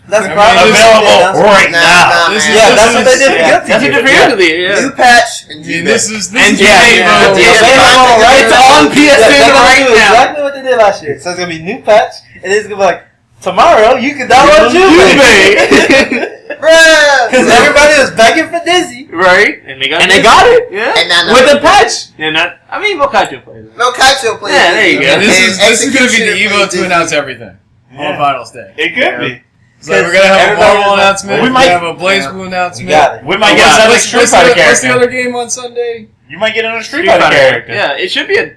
That's I mean, probably available right Nah, now. nah, This man. is- Yeah, this that's what they is- did. yeah, Guilty That's what Gear. they're for yeah. New patch and I mean, this is And is yeah, Evo. yeah, It's available, right? It's on PSN Yeah, they're gonna right do now. exactly what they did last year. So it's gonna be new patch, and it's gonna be like tomorrow you can download Juve. Bruh! Because everybody was begging for Dizzy. Right? And they got it. Yeah. And now With the patch. And that, I mean, Boccaccio plays it. no Kaicho plays. Yeah, there you go. Yeah, this And is going to be the Executioner Evo plays to Disney. announce everything on Yeah. Finals Day. It could be. So we're going to have a Everybody Marvel was like, announcement. we We might- have a Blaze Blue We announcement. got it. We might Oh, get another what's, Street what's, Fighter the, what's the character. other game on Sunday? You might get another Street Fighter character. Yeah, it should be a,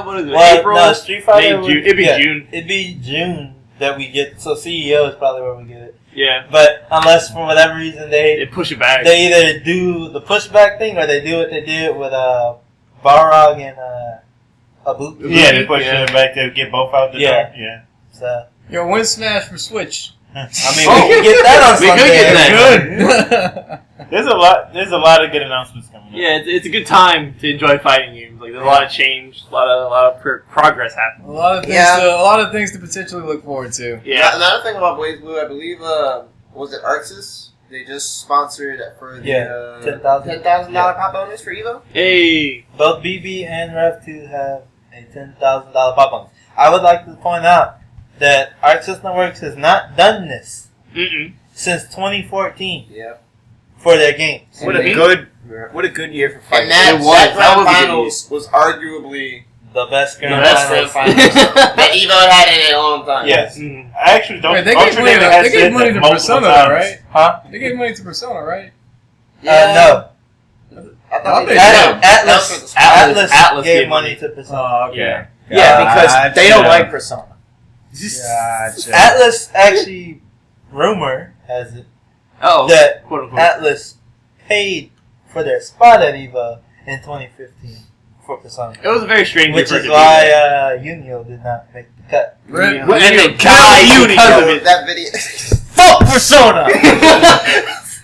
what is it, Well, April? no, Street Fighter. May, June. It'd be June. It'd be June that we get. So CEO is probably where we get it. Yeah. But unless for whatever reason They push it back. they either do the pushback thing or they do what they did with Balrog and Abu. Yeah, they push Yeah. it back to get both out the Yeah. door. Yeah. So Yo, win Smash for Switch. I mean, Oh, we can get that on we could Sunday. get that. Good. There's a lot of good announcements coming up. Yeah, it's a good time to enjoy fighting games. Like there's a lot of change, a lot of progress happening. a lot of things. Yeah. A lot of things to potentially look forward to. Yeah. Another thing about Blaze Blue, I believe, was it Arxis? They just sponsored for the Yeah, $10,000. $10,000 pop bonus for Evo. Hey. Both BB and Rev2 have a $10,000 pop bonus. I would like to point out that Arc System Works has not done this since 2014 Yep. for their games. What a good year for And fighting. that, It was. that That grand was a good finals was arguably The best the grand best finals. grand finals that Evo had in a long time. Yes. Mhm. I actually don't. Wait, they Ultra gave money Data to, has they said gave money that to multiple Persona, times. though, right? Huh? They gave money to Persona, right? No. I Oh, thought they they did. did. Atlas Atlas gave gave money money. to Persona. Oh, okay. Yeah. Yeah, because they don't Gotcha. like Persona. Gotcha. Atlas actually, rumor has it, Oh, that quote unquote. Atlas paid for their spot at EVO in 2015 for Persona. It was a very strange Which year is for it to be why Unio did not make the cut. Red- Yeah. Red- And Red- they died because of it. That video. Fuck Persona.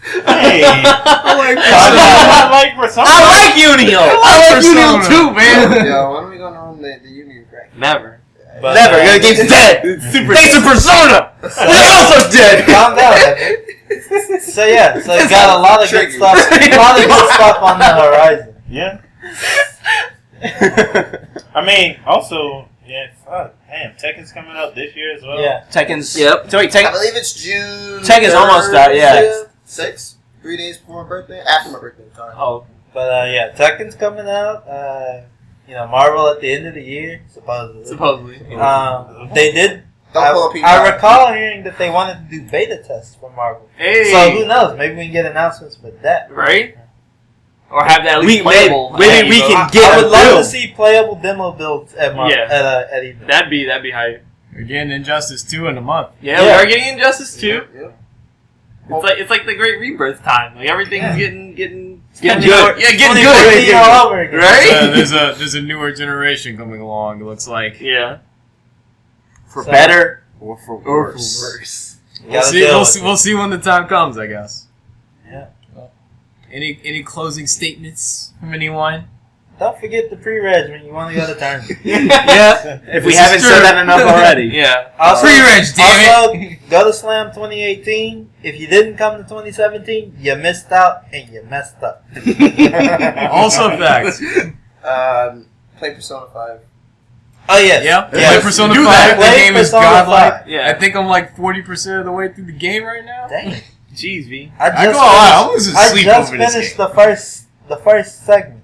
Hey, I like I like Persona. I like Unio. I like Persona. Unio too, man. Yo, when are we gonna run the Union crack? Never. But, Never. The game's dead. Super Thanks to Persona. They're also dead. Calm down, Evan. So yeah, so you got a lot of good Tricky. stuff. A lot of good stuff on the horizon. Yeah. I mean, also, yeah, fuck. Damn, Tekken's coming out this year as well. Yeah. Tekken's. Yep. So wait, I Tekken. believe it's June. Tekken's almost out, yeah. 6. 3 days before my birthday. After my birthday. Sorry. Oh, But yeah, Tekken's coming out. Marvel at the end of the year, supposedly. supposedly. They did. Don't pull a P5. I recall hearing that they wanted to do beta tests for Marvel. Hey. So who knows? Maybe we can get announcements for that. Right? Or have that at We- least playable. maybe we at can Evo. get I a would love build. to see playable demo builds at Marvel Yeah. at Evo. That'd be hype. We're getting Injustice 2 in a month. Yeah, we Yeah. are getting Injustice too. Yep. It's like the Great Rebirth time. Like everything's Yeah. getting Getting good. good. Yeah, getting 2014 good. all over again. Right? There's a newer generation coming along. It looks like. Yeah. For So- better or for Or for worse. worse. You We'll gotta see. deal We'll with see. it. We'll see when the time comes. I guess. Yeah. Well, any closing statements from anyone? Don't forget the pre-reg when you want to go to tournament. Yeah. If we This haven't is said true. that enough already. Yeah. Also, Pre-reg, damn also, go to Slam 2018. If you didn't come to 2017, you missed out and you messed up. Also facts. Play Persona 5. Oh yes. Yeah. Yes. Play Persona Do 5. that. The Play game is Persona godlike. 5. Yeah. I think I'm like 40% of the way through the game right now. Dang. Jeez, V. I I just go out. I'm finished, losing I sleep just over this finished game. the first segment,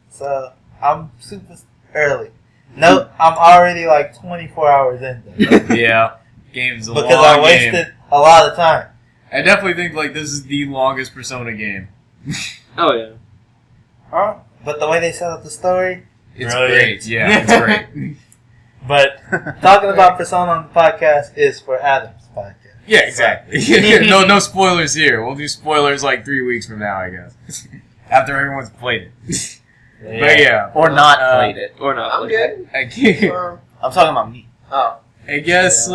so I'm super early. No, I'm already like 24 hours in Yeah. Game's a because long I game. wasted a lot of time. I definitely think like this is the longest Persona game. Oh yeah. Huh? But the way they set up the story. It's Brilliant. great. Yeah, it's great. But talking about Persona on the podcast is for Adam's podcast. Yeah, exactly. No spoilers here. We'll do spoilers like 3 weeks from now, I guess. After everyone's played it. But yeah. Or not played it. Or not. I'm like- good. I can't. I'm talking about me. Oh. I guess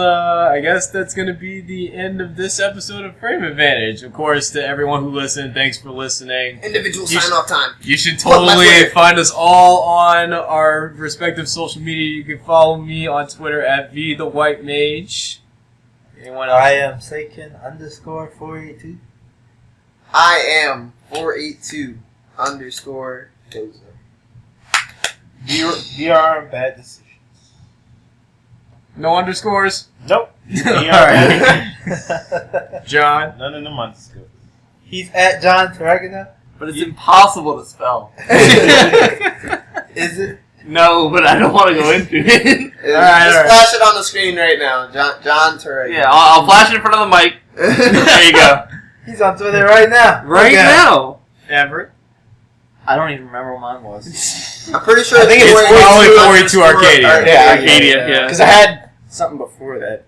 that's gonna be the end of this episode of Frame Advantage. Of course, to everyone who listened, thanks for listening. Individual You sign off time. You should Plug my totally Twitter. find us all on our respective social media. You can follow me on Twitter at VTheWhiteMage. Anyone else? I am Seiken_482. I am 482 _ Doza. VR bad decisions. No underscores? Nope. Alright. John? None of the months go. He's at John Taragana. But it's impossible to spell. Is it? No, but I don't want to go into it. Just alright. flash it on the screen right now. John Turek. Yeah, I'll flash it in front of the mic. There you go. He's on Twitter right now. Right Okay. now. Everett? I don't even remember what mine was. I'm pretty sure I think it's probably 482 Arcadia. Yeah, Arcadia, yeah. Because I had something before that.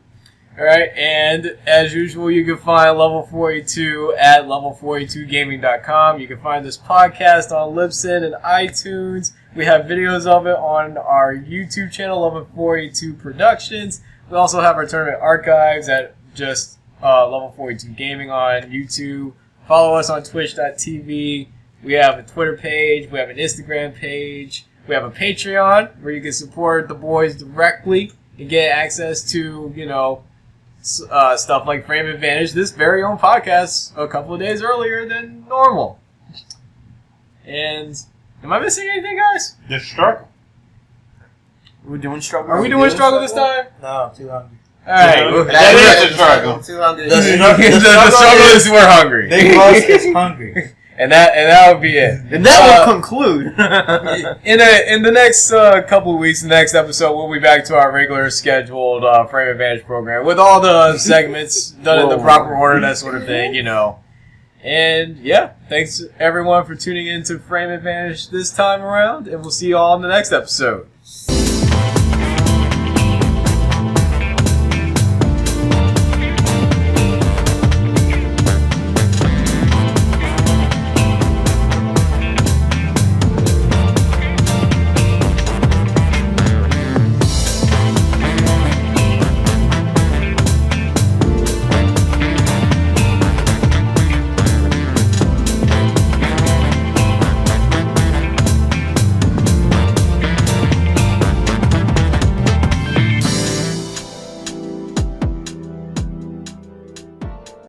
Alright, and as usual, you can find Level 482 at level482gaming.com. You can find this podcast on Libsyn and iTunes. We have videos of it on our YouTube channel, Level 482 Productions. We also have our tournament archives at just Level 482 Gaming on YouTube. Follow us on twitch.tv. We have a Twitter page. We have an Instagram page. We have a Patreon where you can support the boys directly and get access to, stuff like Frame Advantage, this very own podcast, a couple of days earlier than normal. And am I missing anything, guys? The struggle. We're doing struggle. Are we doing struggle this time? No, I'm too hungry. All right. Yeah. well, That That is the struggle. 200. The the struggle struggle is- is we're hungry, Big Boss is hungry. and that would be it. And that will conclude. In the next couple of weeks, the next episode, we'll be back to our regular scheduled Frame Advantage program with all the segments done in the Whoa. proper order, that sort of thing, And yeah, thanks everyone for tuning in to Frame Advantage this time around, and we'll see you all in the next episode.